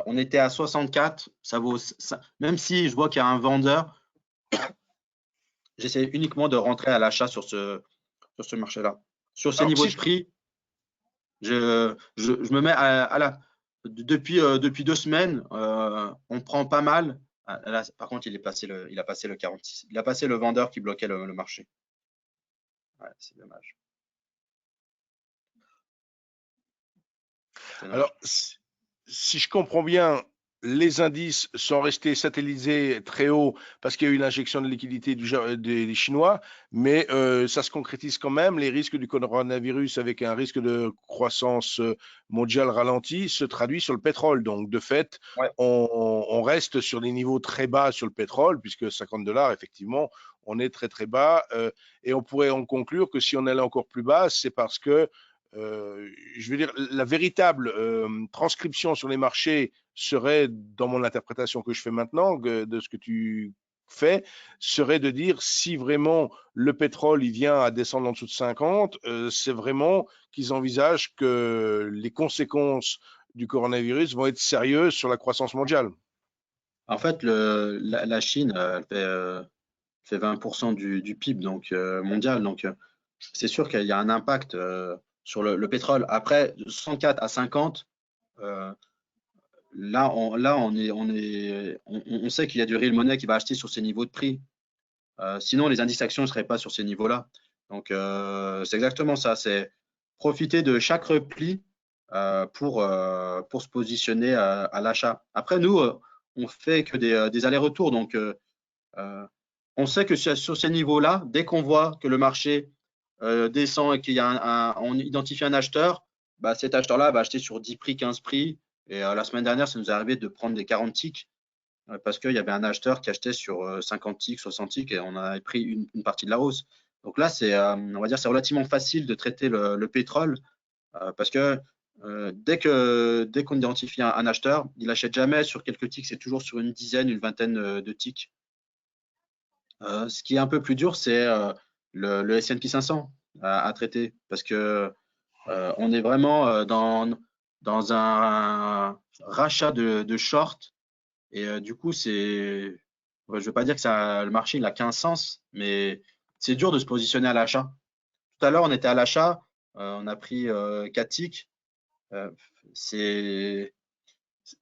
On était à 64, ça vaut ça, même si je vois qu'il y a un vendeur, j'essaie uniquement de rentrer à l'achat sur ce marché-là. Sur ces Alors, niveaux si de je, prix, je me mets à la. Depuis 2 semaines, on prend pas mal. Ah, là, par contre, il a passé le 46. Il a passé le vendeur qui bloquait le marché. Ouais, c'est dommage. C'est dommage. alors, si je comprends bien, les indices sont restés satellisés très haut parce qu'il y a eu une injection de liquidité des Chinois, mais ça se concrétise quand même. Les risques du coronavirus avec un risque de croissance mondiale ralentie se traduit sur le pétrole. Donc, de fait, Ouais. on reste sur des niveaux très bas sur le pétrole, puisque 50 $, effectivement, on est très très bas. Et on pourrait en conclure que si on allait encore plus bas, c'est parce que je veux dire, la véritable transcription sur les marchés serait, dans mon interprétation que je fais maintenant, de ce que tu fais, serait de dire si vraiment le pétrole il vient à descendre en dessous de 50, c'est vraiment qu'ils envisagent que les conséquences du coronavirus vont être sérieuses sur la croissance mondiale. En fait, la Chine, elle fait 20% du PIB donc, mondial. Donc, c'est sûr qu'il y a un impact sur le pétrole. Après, de 64 à 50, euh, on sait qu'il y a du real money qui va acheter sur ces niveaux de prix. Sinon, les indices actions ne seraient pas sur ces niveaux-là. Donc, c'est exactement ça. C'est profiter de chaque repli pour se positionner à l'achat. Après, nous, on fait que des allers-retours. Donc, on sait que sur ces niveaux-là, dès qu'on voit que le marché descend et on identifie un acheteur, bah, cet acheteur-là va acheter sur 10 prix, 15 prix. Et la semaine dernière, ça nous est arrivé de prendre des 40 ticks parce qu'il y avait un acheteur qui achetait sur 50 ticks, 60 ticks et on avait pris une partie de la hausse. Donc là, on va dire, c'est relativement facile de traiter le pétrole parce que dès qu'on identifie un acheteur, il n'achète jamais sur quelques ticks, c'est toujours sur une dizaine, une vingtaine de ticks. Ce qui est un peu plus dur, c'est le S&P 500 à traiter parce que on est vraiment dans un rachat de short et du coup, je ne veux pas dire que le marché il a qu'un sens, mais c'est dur de se positionner à l'achat. Tout à l'heure, on était à l'achat, on a pris 4 ticks. Euh, c'est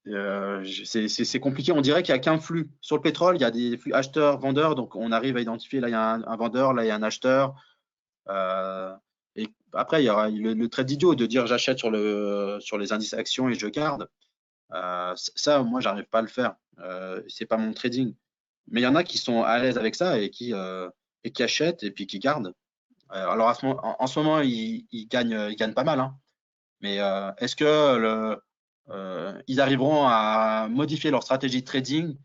c'est compliqué. On dirait qu'il n'y a qu'un flux. Sur le pétrole, il y a des flux acheteurs, vendeurs. Donc, on arrive à identifier là, il y a un vendeur, là, il y a un acheteur. Et après, il y aura le trade idiot de dire j'achète sur les indices actions et je garde. Ça, moi, j'arrive pas à le faire. C'est pas mon trading. Mais il y en a qui sont à l'aise avec ça et qui achètent et puis qui gardent. Alors, en ce moment, ils gagnent pas mal, hein. Mais est-ce que ils arriveront à modifier leur stratégie de trading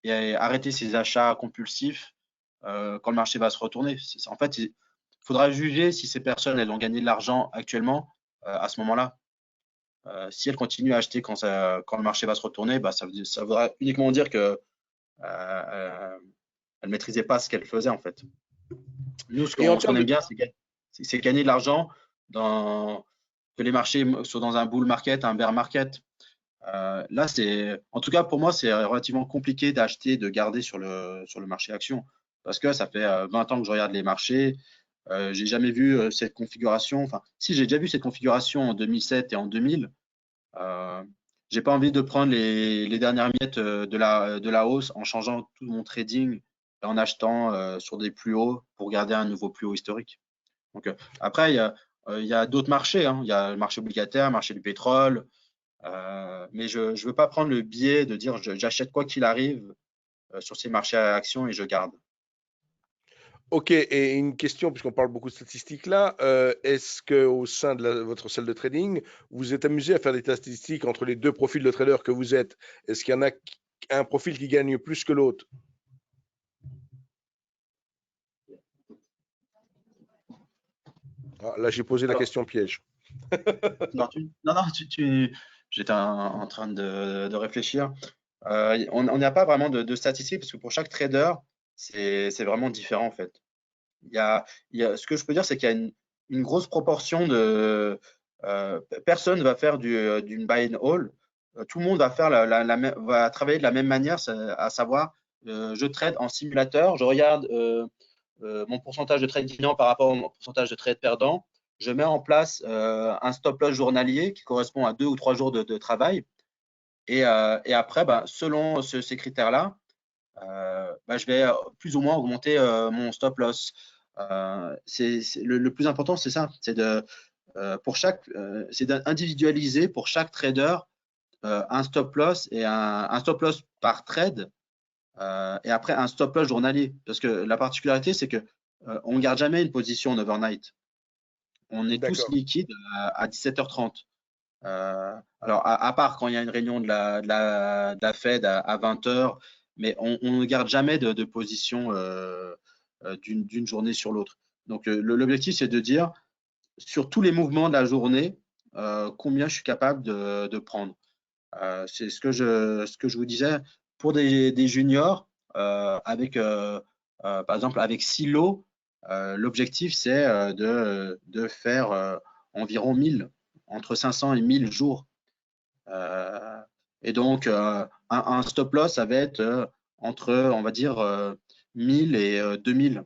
et arrêter ces achats compulsifs quand le marché va se retourner? En fait, il faudra juger si ces personnes elles ont gagné de l'argent actuellement à ce moment-là. Si elles continuent à acheter quand le marché va se retourner, bah, ça voudra uniquement dire que elles maîtrisaient pas ce qu'elles faisaient en fait. Nous, Et en ce qu'on termes aime de, bien, c'est gagner de l'argent que les marchés soient dans un bull market, un bear market. Là, en tout cas pour moi, c'est relativement compliqué d'acheter, de garder sur le marché action parce que ça fait 20 ans que je regarde les marchés. J'ai jamais vu cette configuration. Enfin, si j'ai déjà vu cette configuration en 2007 et en 2000. J'ai pas envie de prendre les dernières miettes de la hausse en changeant tout mon trading et en achetant sur des plus hauts pour garder un nouveau plus haut historique. Donc après, il y a d'autres marchés, hein. Il y a le marché obligataire, le marché du pétrole, Mais je ne veux pas prendre le biais de dire j'achète quoi qu'il arrive sur ces marchés à actions et je garde. Ok, et une question, puisqu'on parle beaucoup de statistiques là, est-ce qu'au sein de votre salle de trading, vous êtes amusé à faire des statistiques entre les deux profils de traders que vous êtes? Est-ce qu'il y en a un profil qui gagne plus que l'autre? Ah, là, j'ai posé la Alors, question piège. non, j'étais en train de réfléchir. On n'y a pas vraiment de statistiques parce que pour chaque trader, c'est vraiment différent en fait. Ce que je peux dire, c'est qu'il y a une grosse proportion de personne va faire d'une buy and hold. Tout le monde va faire va travailler de la même manière, à savoir, je trade en simulateur, je regarde mon pourcentage de trade gagnant par rapport au pourcentage de trade perdant. Je mets en place un stop loss journalier qui correspond à 2 ou 3 jours de travail. Et après, selon ces critères-là, je vais plus ou moins augmenter mon stop loss. Le plus important, c'est ça, c'est d'individualiser pour chaque trader un stop loss et un stop loss par trade et après un stop loss journalier. Parce que la particularité, c'est que on ne garde jamais une position en overnight. On est tous D'accord. liquides à 17h30. Alors, à part quand il y a une réunion de la Fed à 20h, mais on ne garde jamais de position d'une journée sur l'autre. Donc, l'objectif, c'est de dire sur tous les mouvements de la journée, combien je suis capable de prendre. C'est ce que je vous disais. Pour des juniors, par exemple, avec Silo, l'objectif, c'est de faire environ 1000, entre 500 et 1000 jours. Euh, et donc, un stop loss, ça va être entre, on va dire, 1000 et 2000.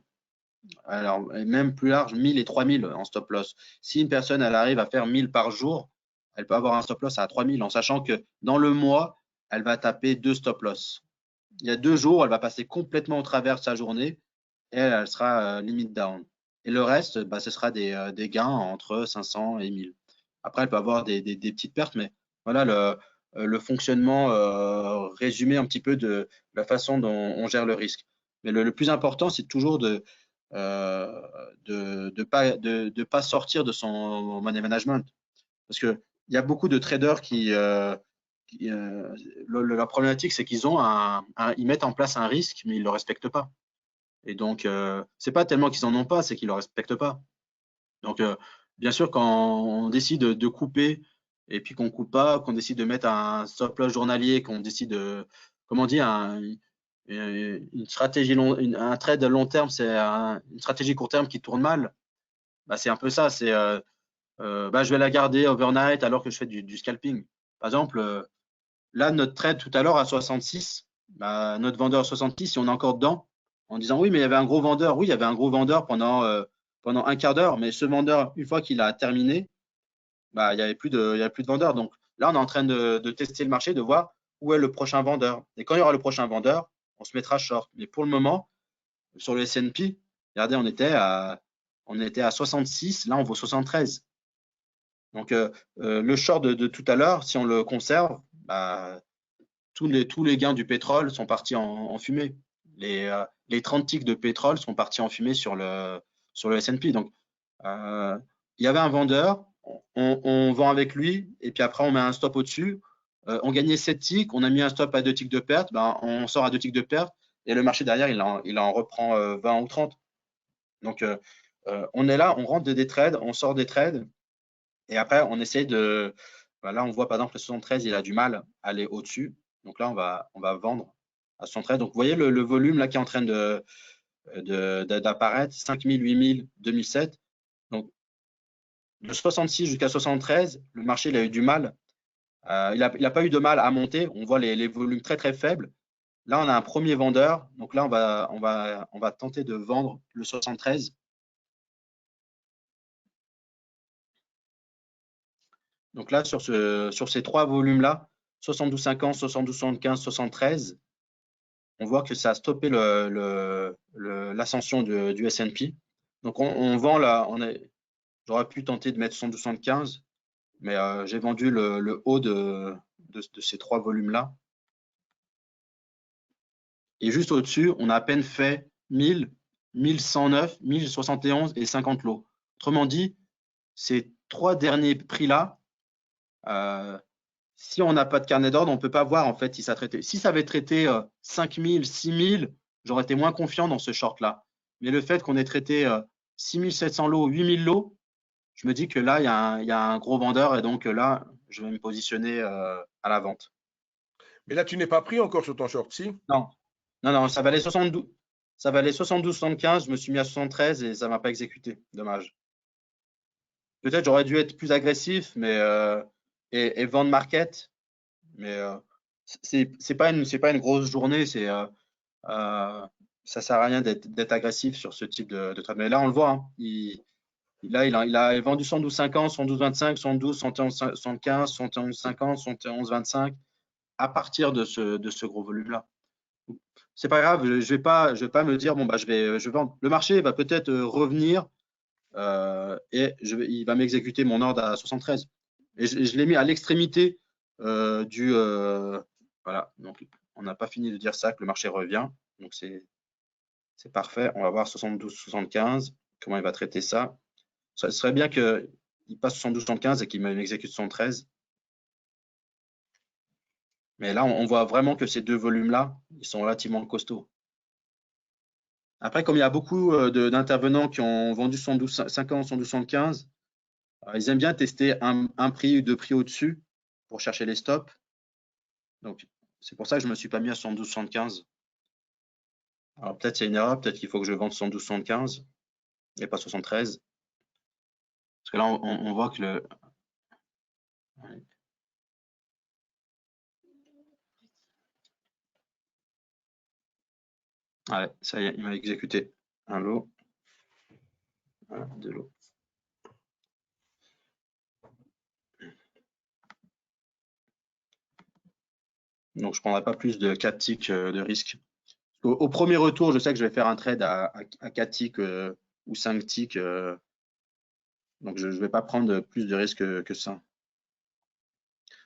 Alors, et même plus large, 1000 et 3000 en stop loss. Si une personne, elle arrive à faire 1000 par jour, elle peut avoir un stop loss à 3000 en sachant que dans le mois, elle va taper 2 stop loss. Il y a 2 jours, elle va passer complètement au travers de sa journée et elle sera limit down. Et le reste, ce sera des gains entre 500 et 1000. Après, elle peut avoir des petites pertes, mais voilà le fonctionnement résumé un petit peu de la façon dont on gère le risque. Mais le plus important, c'est toujours de pas sortir de son money management. Parce qu'il y a beaucoup de traders la problématique, c'est qu'ils ils mettent en place un risque, mais ils ne le respectent pas. Et donc, c'est pas tellement qu'ils en ont pas, c'est qu'ils ne le respectent pas. Donc, bien sûr, quand on décide de couper et puis qu'on coupe pas, qu'on décide de mettre un stop loss journalier, qu'on décide de, comment dire, une stratégie un trade long terme, c'est une stratégie court terme qui tourne mal. C'est un peu ça. C'est je vais la garder overnight alors que je fais du scalping. Par exemple, là, notre trade tout à l'heure à 66, notre vendeur à 66, si on est encore dedans, en disant oui, mais il y avait un gros vendeur. Oui, il y avait un gros vendeur pendant un quart d'heure, mais ce vendeur, une fois qu'il a terminé, il n'y avait plus de vendeur. Donc là, on est en train de tester le marché, de voir où est le prochain vendeur. Et quand il y aura le prochain vendeur, on se mettra short. Mais pour le moment, sur le S&P, regardez, on était à 66, là, on vaut 73. Donc, le short de tout à l'heure, si on le conserve, tous les gains du pétrole sont partis en fumée. Les 30 ticks de pétrole sont partis en fumée sur le S&P. Donc, il y avait un vendeur, on vend avec lui, et puis après, on met un stop au-dessus. On gagnait 7 ticks, on a mis un stop à 2 ticks de perte, on sort à 2 ticks de perte, et le marché derrière, il en reprend 20 ou 30. Donc, on est là, on rentre des trades, on sort des trades, et après, on essaie de. Là, on voit par exemple le 73, il a du mal à aller au-dessus. Donc là, on va vendre à 73. Donc, vous voyez le volume là qui est en train d'apparaître 5000, 8000, 2007. Donc, de 66 jusqu'à 73, le marché il a eu du mal. Il n'a pas eu de mal à monter. On voit les volumes très très faibles. Là, on a un premier vendeur. Donc là, on va tenter de vendre le 73. Donc là, sur ces trois volumes-là, 72,50, 72,75, 73, on voit que ça a stoppé l'ascension du S&P. Donc on vend là, j'aurais pu tenter de mettre 175, Mais j'ai vendu le haut de ces 3 volumes-là. Et juste au-dessus, on a à peine fait 1000, 1109, 1071 et 50 lots. Autrement dit, ces 3 derniers prix-là, si on n'a pas de carnet d'ordre, on ne peut pas voir en fait si ça traitait. Si ça avait traité 5000, 6000, j'aurais été moins confiant dans ce short-là. Mais le fait qu'on ait traité 6700 lots, 8000 lots, je me dis que là, il y a un gros vendeur et donc là, je vais me positionner à la vente. Mais là, tu n'es pas pris encore sur ton short, si? Non, non, non, ça valait 72, 75, je me suis mis à 73 et ça ne m'a pas exécuté. Dommage. Peut-être j'aurais dû être plus agressif et vendre market, mais c'est pas une grosse journée. Ça sert à rien d'être agressif sur ce type de trade. Mais là, on le voit, hein, il a vendu 112,50, 112,25, 112, 111,75, 111,50, 111,25 à partir de ce gros volume-là. C'est pas grave, je vais pas me dire bon bah je vais vendre. Le marché va peut-être revenir et il va m'exécuter mon ordre à 73. Et je l'ai mis à l'extrémité voilà. Donc on n'a pas fini de dire ça, que le marché revient. Donc c'est parfait. On va voir 72, 75. Comment il va traiter ça. Ce serait bien qu'il passe 72, 75 et qu'il m'exécute 113. Mais là, on voit vraiment que ces deux volumes-là, ils sont relativement costauds. Après, comme il y a beaucoup d'intervenants qui ont vendu 112,50, 112,75, ils aiment bien tester un prix ou deux prix au-dessus pour chercher les stops. Donc, c'est pour ça que je ne me suis pas mis à 112,75. Alors, peut-être c'est une erreur, peut-être qu'il faut que je vende 112,75 et pas 73. Parce que là, on voit que le… Ouais, ça y est, il m'a exécuté un lot. Voilà, deux lots. Donc, je ne prendrai pas plus de 4 ticks de risque. Au premier retour, je sais que je vais faire un trade à 4 ticks ou 5 ticks. Donc, je ne vais pas prendre plus de risques que ça.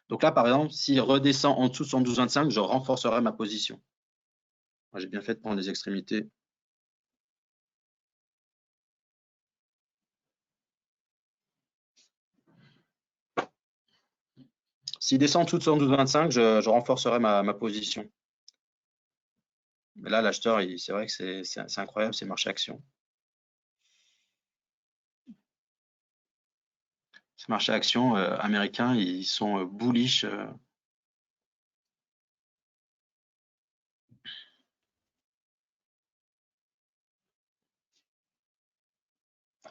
Donc là, par exemple, s'il redescend en dessous de 112,25, je renforcerai ma position. J'ai bien fait de prendre les extrémités. S'il descend en dessous de 112,25, je renforcerai ma position. Mais là, l'acheteur, c'est vrai que c'est incroyable, ces marchés actions. Ces marchés actions américains, ils sont bullish.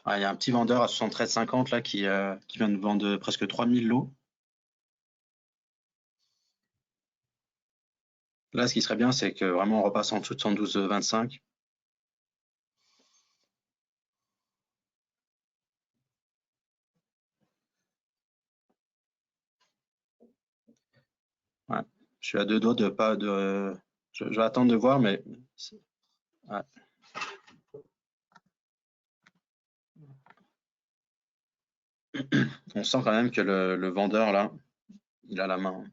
Il y a un petit vendeur à 73,50 là qui vient de vendre presque 3000 lots. Là, ce qui serait bien, c'est que vraiment on repasse en dessous de 112,25. Ouais. Je suis à 2 doigts de pas de. Je vais attendre de voir, mais ouais. On sent quand même que le vendeur là, il a la main.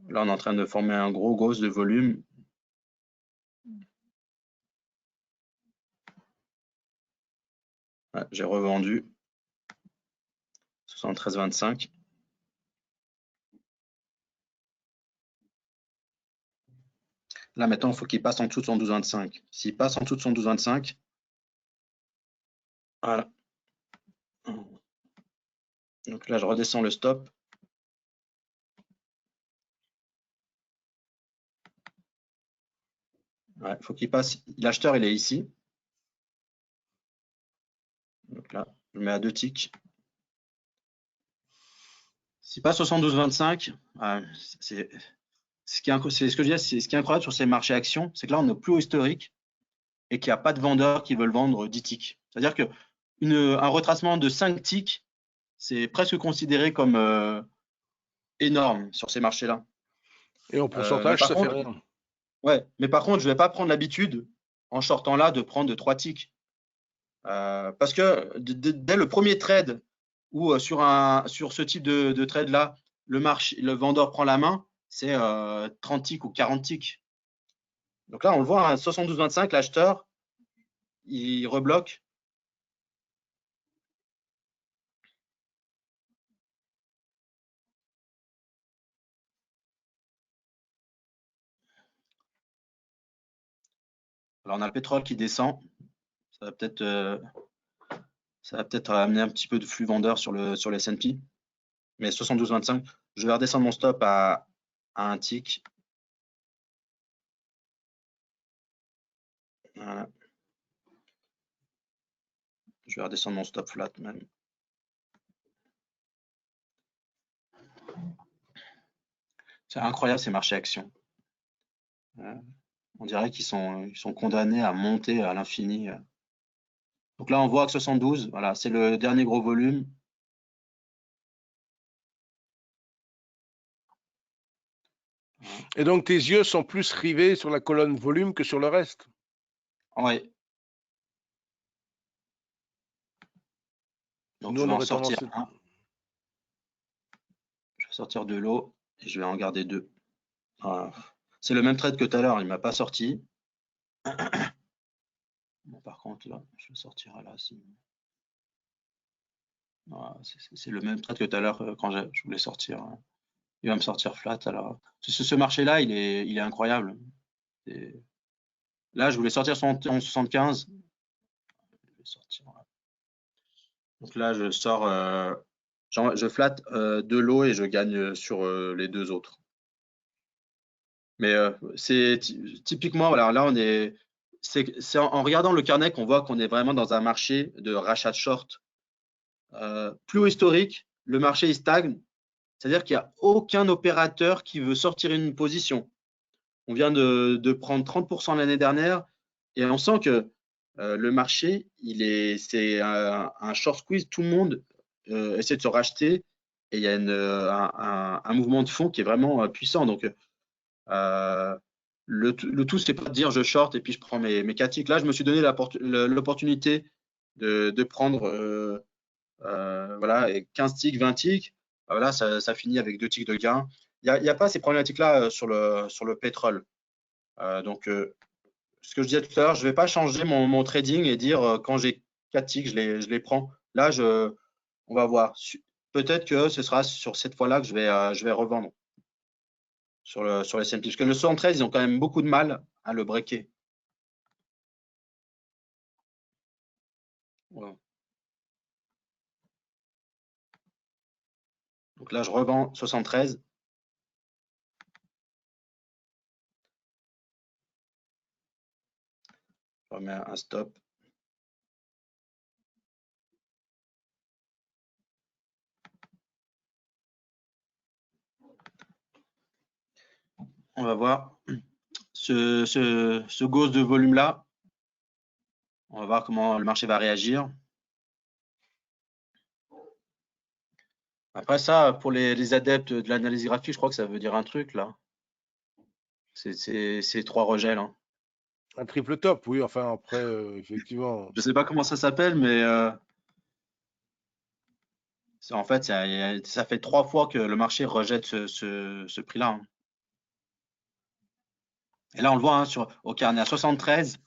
Là, on est en train de former un gros gosse de volume. Ouais, j'ai revendu 73,25. Là, maintenant, il faut qu'il passe en dessous de 112,25. S'il passe en dessous de 112,25, voilà. Donc là, je redescends le stop. Ouais, faut qu'il passe. L'acheteur, il est ici. Donc là, je le mets à 2 ticks. S'il passe 72,25, c'est ce qui est incroyable sur ces marchés actions, c'est que là, on est plus haut historique et qu'il n'y a pas de vendeurs qui veulent vendre 10 ticks. C'est-à-dire qu'un retracement de 5 ticks, c'est presque considéré comme énorme sur ces marchés-là. Et en pourcentage, ça fait rien. Ouais, mais par contre, je ne vais pas prendre l'habitude, en shortant là, de prendre de 3 ticks. Parce que dès le premier trade ou sur ce type de trade là, le vendeur prend la main, c'est 30 ticks ou 40 ticks. Donc là, on le voit, 72,25, l'acheteur, il rebloque. Alors, on a le pétrole qui descend. Ça va peut-être amener un petit peu de flux vendeur sur le S&P. Mais 72,25, je vais redescendre mon stop à un tick. Voilà. Je vais redescendre mon stop flat même. C'est incroyable ces marchés actions. On dirait qu'ils sont condamnés à monter à l'infini. Donc là, on voit que 72, voilà, c'est le dernier gros volume. Et donc, tes yeux sont plus rivés sur la colonne volume que sur le reste. Oui. Donc, Nous, je on vais en aurait sortir tendance. un. Je vais sortir de l'eau et je vais en garder deux. Voilà. C'est le même trade que tout à l'heure, il ne m'a pas sorti. Bon, par contre, là, je vais sortir là. Voilà, c'est le même trade que tout à l'heure quand je voulais sortir. Il va me sortir flat. Alors, ce marché-là, il est incroyable. Là, je voulais sortir en 75. Donc là, je sors, je flatte de l'eau et je gagne sur les deux autres. Mais c'est typiquement, voilà, là, c'est en regardant le carnet qu'on voit qu'on est vraiment dans un marché de rachat de short plus haut historique. Le marché il stagne, c'est-à-dire qu'il n'y a aucun opérateur qui veut sortir une position. On vient de prendre 30% l'année dernière et on sent que le marché, c'est un short squeeze. Tout le monde essaie de se racheter et il y a un mouvement de fond qui est vraiment puissant. Donc, le tout, c'est pas de dire je short et puis je prends mes 4 ticks. Là, je me suis donné l'opportunité de prendre voilà, et 15 ticks, 20 ticks. Voilà, ça finit avec 2 ticks de gain. Il n'y a pas ces problématiques-là sur le pétrole. Donc, ce que je disais tout à l'heure, je ne vais pas changer mon trading et dire quand j'ai 4 ticks, je les prends. Là, on va voir. Peut-être que ce sera sur cette fois-là que je vais revendre sur le S&P. Parce que le 73, ils ont quand même beaucoup de mal à le breaker. Voilà. Donc là, je revends 73. Je remets un stop. On va voir ce gauze de volume-là. On va voir comment le marché va réagir. Après ça, pour les adeptes de l'analyse graphique, je crois que ça veut dire un truc là. C'est 3 rejets là. Un triple top, oui, enfin, après, effectivement. Je sais pas comment ça s'appelle, mais en fait, ça fait 3 fois que le marché rejette ce prix-là. Hein. Et là, on le voit hein, au carnet à 73,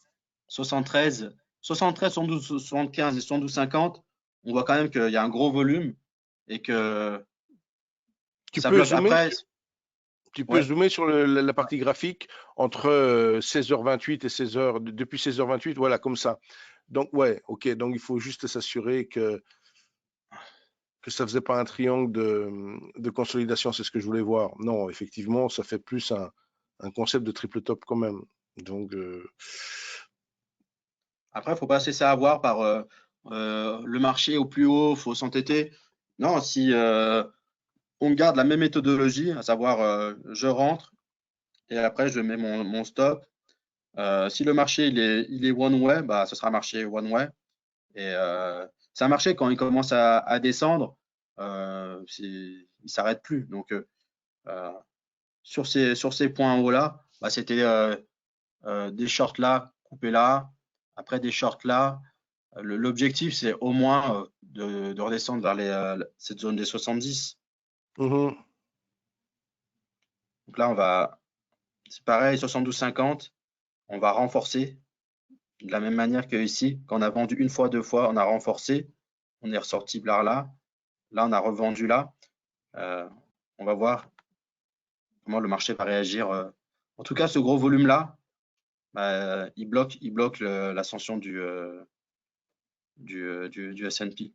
73, 73, 72, 75 et 72, 50. On voit quand même qu'il y a un gros volume et que Tu ça peux bloque. zoomer, Après, tu peux ouais. zoomer sur la partie graphique entre 16h28 et 16h, depuis 16h28, voilà, comme ça. Donc, ouais, ok, donc il faut juste s'assurer que ça faisait pas un triangle de consolidation, c'est ce que je voulais voir. Non, effectivement, ça fait plus un concept de triple top quand même. Donc, Après, il ne faut pas se laisser avoir par le marché au plus haut, il faut s'entêter. Non, si on garde la même méthodologie, à savoir je rentre et après je mets mon stop. Si le marché il est one way, bah, ce sera un marché one way. Et c'est un marché quand il commence à descendre, il ne s'arrête plus. Donc sur ces points hauts là, bah, c'était des shorts là, coupés là, après des shorts là. L'objectif, c'est au moins de redescendre vers cette zone des 70. Mhm. Donc là, c'est pareil, 72,50, on va renforcer de la même manière que ici. Quand on a vendu une fois, deux fois, on a renforcé, on est ressorti là. Là, on a revendu là. On va voir comment le marché va réagir. En tout cas, ce gros volume-là, il bloque l'ascension du S&P.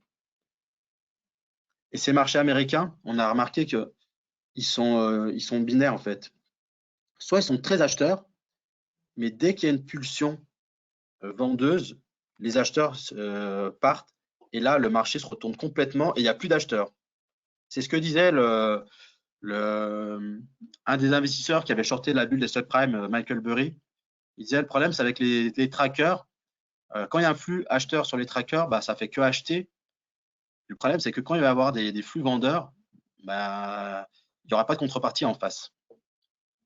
Et ces marchés américains, on a remarqué qu'ils sont binaires en fait. Soit ils sont très acheteurs, mais dès qu'il y a une pulsion vendeuse, les acheteurs partent et là, le marché se retourne complètement et il n'y a plus d'acheteurs. C'est ce que disait un des investisseurs qui avait shorté la bulle des subprimes, Michael Burry. Il disait le problème, c'est avec les trackers. Quand il y a un flux acheteur sur les trackers, ça fait que acheter. Le problème, c'est que quand il va y avoir des flux vendeurs, il n'y aura pas de contrepartie en face.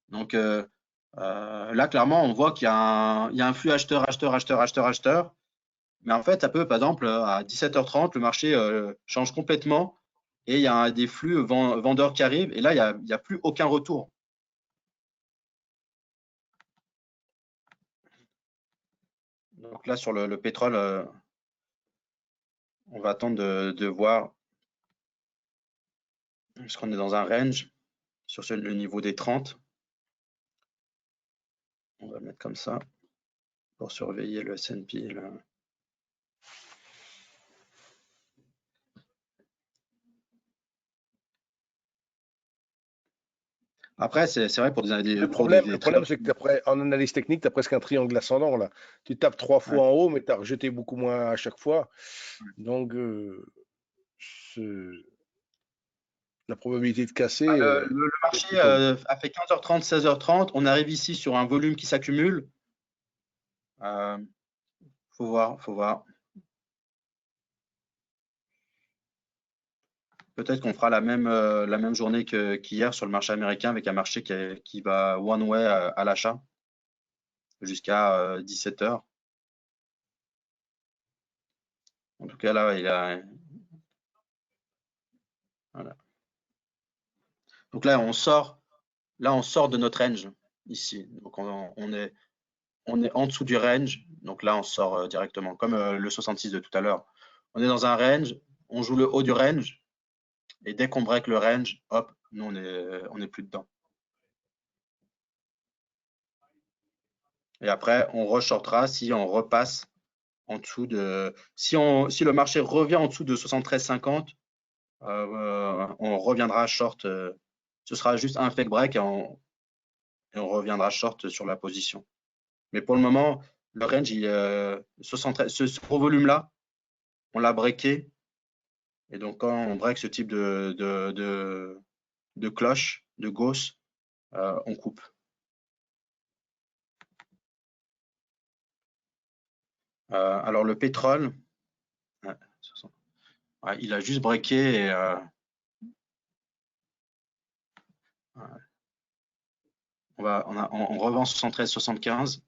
Donc là, clairement, on voit qu'il y a un flux acheteur. Mais en fait, ça peut, par exemple, à 17h30, le marché change complètement et il y a des flux vendeurs qui arrivent et là, il n'y a plus aucun retour. Donc là, sur le pétrole, on va attendre de voir, parce qu'on est dans un range sur le niveau des 30. On va mettre comme ça pour surveiller le S&P. Après, c'est vrai pour Le pour des problème, traders. c'est que en analyse technique, tu as presque un triangle ascendant là. Tu tapes 3 Ouais. fois en haut, mais tu as rejeté beaucoup moins à chaque fois. Donc, la probabilité de casser. Le Est marché plutôt. a fait 15h30, 16h30. On arrive ici sur un volume qui s'accumule. Faut voir. Peut-être qu'on fera la même journée qu'hier sur le marché américain avec un marché qui va one way à l'achat jusqu'à 17h. En tout cas, là, voilà. Donc là, on sort de notre range ici. Donc on est en dessous du range. Donc là, on sort directement, comme le 66 de tout à l'heure. On est dans un range, on joue le haut du range, et dès qu'on break le range, hop, nous, on est plus dedans. Et après, on reshortera si on repasse en dessous de. Si le marché revient en dessous de 73,50, on reviendra short. Ce sera juste un fake break et on reviendra short sur la position. Mais pour le moment, le range, 73, ce gros volume-là, on l'a breaké. Et donc, quand on break ce type de cloche, de gauche, on coupe. Alors, le pétrole, il a juste breaké et on revend 73,75.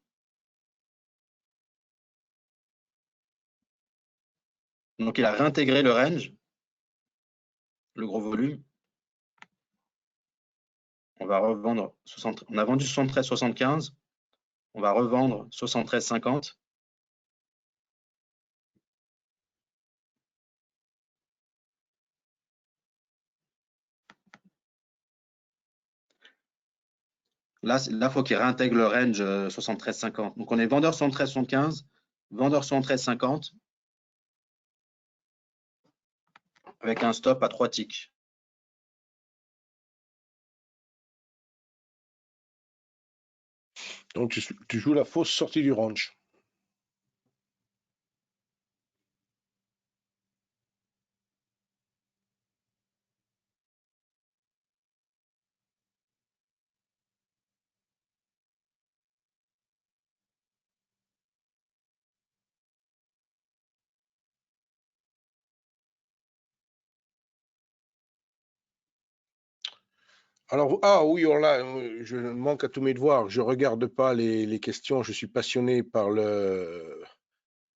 Donc, il a réintégré le range, le gros volume. On va revendre on a vendu 73,75. On va revendre 73,50. Là, il faut qu'il réintègre le range 73,50. Donc, on est vendeur 73,75, vendeur 73,50 avec un stop à 3 ticks. Donc, tu joues la fausse sortie du range. Alors, ah oui, alors là, je manque à tous mes devoirs. Je regarde pas les questions. Je suis passionné par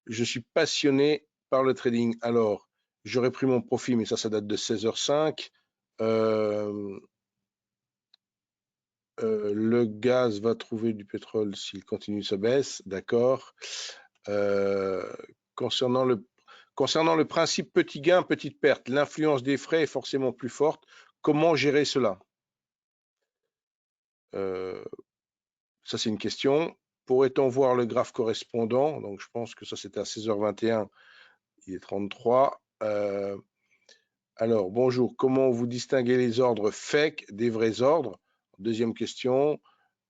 Je suis passionné par le trading. Alors, j'aurais pris mon profit, mais ça date de 16h05. Le gaz va trouver du pétrole s'il continue sa baisse, d'accord. Concernant le principe petit gain, petite perte, l'influence des frais est forcément plus forte. Comment gérer cela? Ça, c'est une question. Pourrait-on voir le graphe correspondant? Donc, je pense que ça, c'était à 16h21. Il est 33. Alors, bonjour. Comment vous distinguez les ordres fake des vrais ordres? Deuxième question.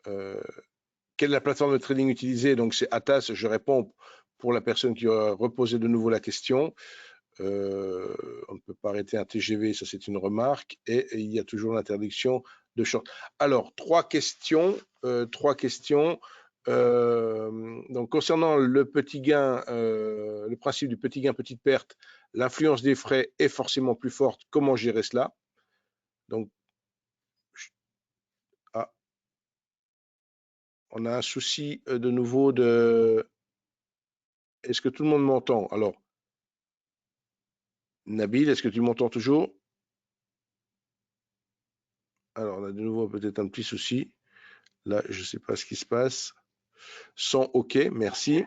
Quelle est la plateforme de trading utilisée? Donc, c'est Atas. Je réponds pour la personne qui a reposé de nouveau la question. On ne peut pas arrêter un TGV, ça c'est une remarque. Et il y a toujours l'interdiction de short. Alors, trois questions. Donc, concernant le petit gain, le principe du petit gain, petite perte, l'influence des frais est forcément plus forte. Comment gérer cela? Donc, on a un souci de nouveau de... Est-ce que tout le monde m'entend? Alors, Nabil, est-ce que tu m'entends toujours? Alors, on a de nouveau peut-être un petit souci. Là, je ne sais pas ce qui se passe. Son OK, merci.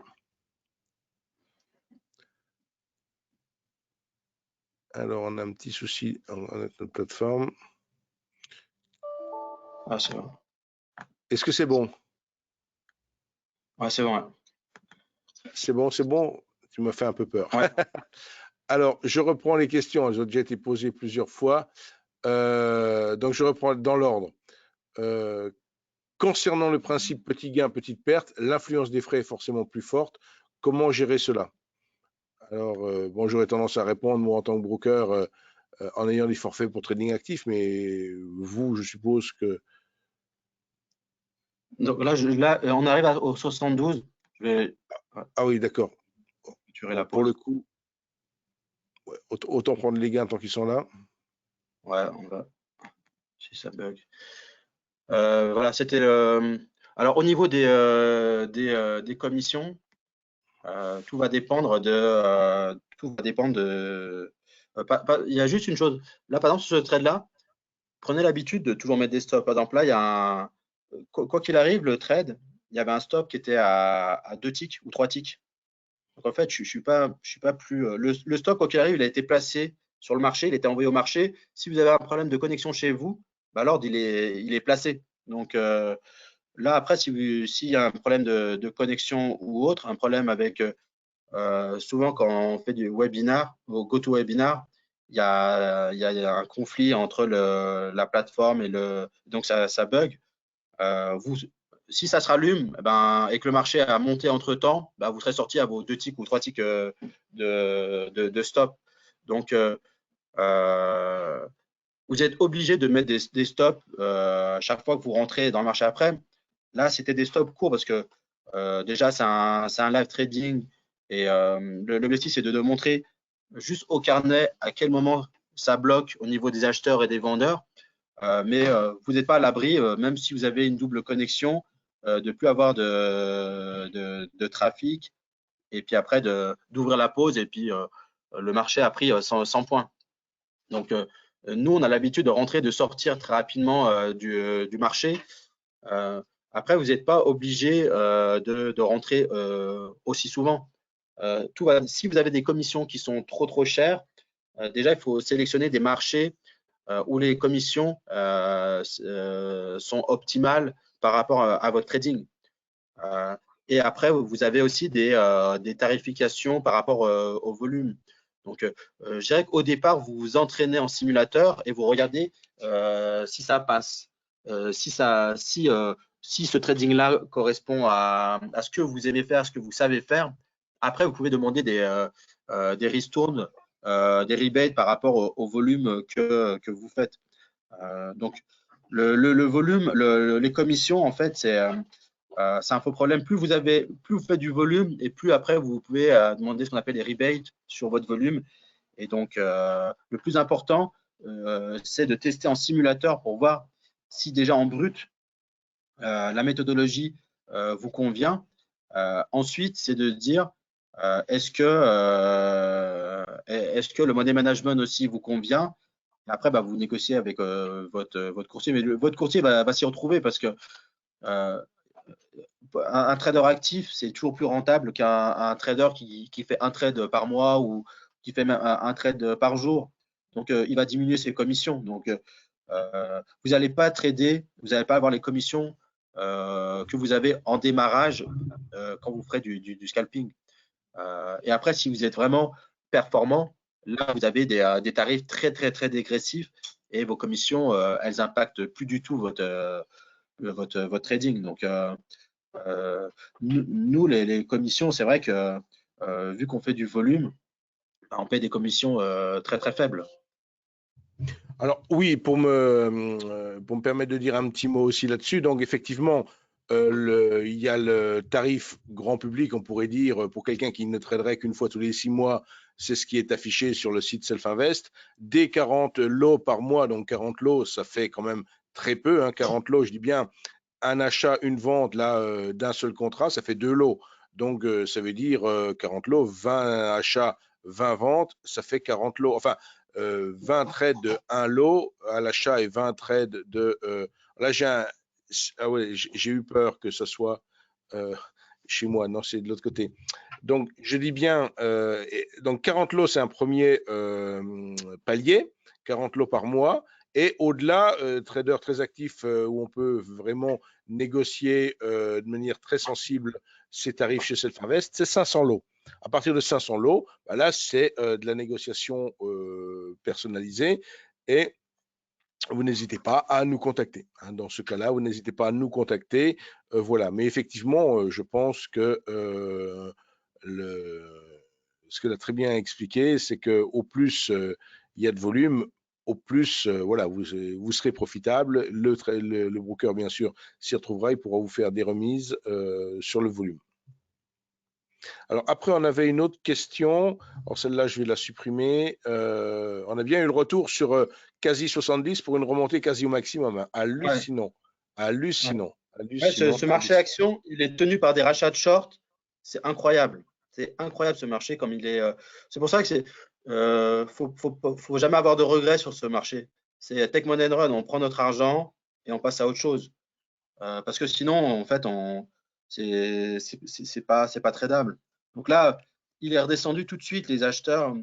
Alors, on a un petit souci avec notre plateforme. Ah, c'est bon. Est-ce que c'est bon? Ouais, c'est bon. Ouais. C'est bon, c'est bon. Tu m'as fait un peu peur. Ouais. Alors, je reprends les questions. Elles ont déjà été posées plusieurs fois. Donc, je reprends dans l'ordre. Concernant le principe petit gain, petite perte, l'influence des frais est forcément plus forte. Comment gérer cela? Alors, bon, j'aurais tendance à répondre, moi, en tant que broker, en ayant des forfaits pour trading actif, mais vous, je suppose que... Donc là, on arrive au 72. Je vais Ah oui, d'accord. tuer la Bon, pour le pause. coup, ouais, autant prendre les gains tant qu'ils sont là. Ouais, on va. Si ça bug. Voilà, c'était le. Alors, au niveau des commissions, tout va dépendre de. Il y a juste une chose. Là, par exemple, sur ce trade-là, prenez l'habitude de toujours mettre des stops. Par exemple, là, il y a un. Quoi qu'il arrive, le trade, il y avait un stop qui était à 2 ticks ou 3 ticks. Donc, en fait, je suis pas plus. Le stop, quoi qu'il arrive, il a été placé sur le marché, il était envoyé au marché. Si vous avez un problème de connexion chez vous, bah, l'ordre, il est placé. Donc, là, après, s'il y a un problème de connexion ou autre, un problème avec, souvent quand on fait du webinar, au GoToWebinar, il y a un conflit entre la plateforme donc ça bug. Si ça se rallume et que le marché a monté entre-temps, vous serez sorti à vos 2 ticks ou 3 ticks de stop. Donc, vous êtes obligé de mettre des stops à chaque fois que vous rentrez dans le marché après. Là, c'était des stops courts parce que déjà, c'est un live trading et l'objectif, c'est de montrer juste au carnet à quel moment ça bloque au niveau des acheteurs et des vendeurs. Mais vous n'êtes pas à l'abri, même si vous avez une double connexion, de ne plus avoir de trafic et puis après d'ouvrir la pause et puis le marché a pris 100 points. Donc, nous, on a l'habitude de rentrer, de sortir très rapidement du marché. Après, vous n'êtes pas obligé de rentrer aussi souvent. Si vous avez des commissions qui sont trop chères, déjà, il faut sélectionner des marchés où les commissions sont optimales par rapport à votre trading. Et après, vous avez aussi des tarifications par rapport au volume. Donc, je dirais qu'au départ, vous vous entraînez en simulateur et vous regardez si ça passe, si ce trading-là correspond à ce que vous aimez faire, à ce que vous savez faire. Après, vous pouvez demander des ristournes, des rebates par rapport au volume que vous faites. Donc, le volume, les commissions, en fait, c'est un faux problème. Plus vous faites du volume et plus après vous pouvez demander ce qu'on appelle les rebates sur votre volume. Et donc, le plus important, c'est de tester en simulateur pour voir si déjà en brut, la méthodologie vous convient. Ensuite, c'est de dire Est-ce que le money management aussi vous convient? Et après, bah, vous négociez avec votre courtier, mais votre courtier va s'y retrouver parce que euh, un trader actif, c'est toujours plus rentable qu'un trader qui fait un trade par mois ou qui fait même un trade par jour. Donc, il va diminuer ses commissions. Donc, vous n'allez pas trader, vous n'allez pas avoir les commissions que vous avez en démarrage quand vous ferez du scalping. Et après, si vous êtes vraiment performant, là, vous avez des tarifs très, très, très dégressifs et vos commissions, elles impactent plus du tout votre trading. Donc, nous, les commissions, c'est vrai que vu qu'on fait du volume, bah, on paie des commissions très, très faibles. Alors oui, pour me permettre de dire un petit mot aussi là-dessus, donc effectivement, il y a le tarif grand public, on pourrait dire, pour quelqu'un qui ne traderait qu'une fois tous les 6 mois, c'est ce qui est affiché sur le site Self-Invest. Dès 40 lots par mois, donc 40 lots, ça fait quand même très peu, hein, 40 lots, je dis bien un achat, une vente là d'un seul contrat, ça fait 2 lots. Donc ça veut dire 40 lots, 20 achats, 20 ventes, ça fait 40 lots. Enfin, 20 trades de 1 lot à l'achat et 20 trades de. Là, ah ouais, j'ai eu peur que ce soit chez moi. Non, c'est de l'autre côté. Donc, je dis bien, donc 40 lots, c'est un premier palier, 40 lots par mois. Et au-delà, trader très actif où on peut vraiment négocier de manière très sensible ses tarifs chez Self-Invest, c'est 500 lots. À partir de 500 lots, bah là, c'est de la négociation personnalisée et vous n'hésitez pas à nous contacter. Hein. Dans ce cas-là, vous n'hésitez pas à nous contacter. Voilà. Mais effectivement, je pense que ce que tu as très bien expliqué, c'est qu'au plus il y a de volume, au plus voilà, vous serez profitable. Le broker, bien sûr, s'y retrouvera. Il pourra vous faire des remises sur le volume. Alors après, on avait une autre question. Alors celle-là, je vais la supprimer. On a bien eu le retour sur quasi 70 pour une remontée quasi au maximum. Hein. Ouais, Hallucinant. Hallucinant. ouais, Hallucinant. ce marché Hallucinant. action, il est tenu par des rachats de short. C'est incroyable. C'est incroyable ce marché comme il est. C'est pour ça que faut jamais avoir de regrets sur ce marché. C'est take money and run. On prend notre argent et on passe à autre chose. Parce que sinon, en fait, c'est pas tradable. Donc là, il est redescendu tout de suite, les acheteurs.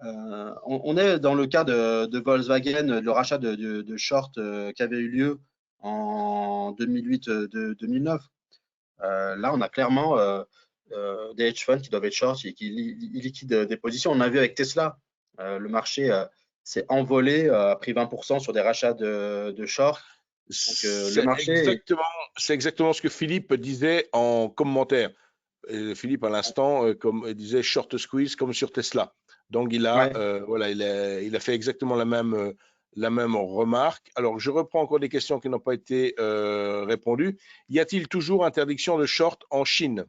On est dans le cas de Volkswagen, le rachat de short qui avait eu lieu en 2008-2009. Là, on a clairement des hedge funds qui doivent être short et qui liquident des positions. On a vu avec Tesla, le marché s'est envolé, a pris 20% sur des rachats de short. Donc, le marché, C'est exactement ce que Philippe disait en commentaire. Philippe, à l'instant, comme disait short squeeze comme sur Tesla. Donc, ouais. voilà, il a fait exactement la même remarque. Alors, je reprends encore des questions qui n'ont pas été répondues. Y a-t-il toujours interdiction de short en Chine?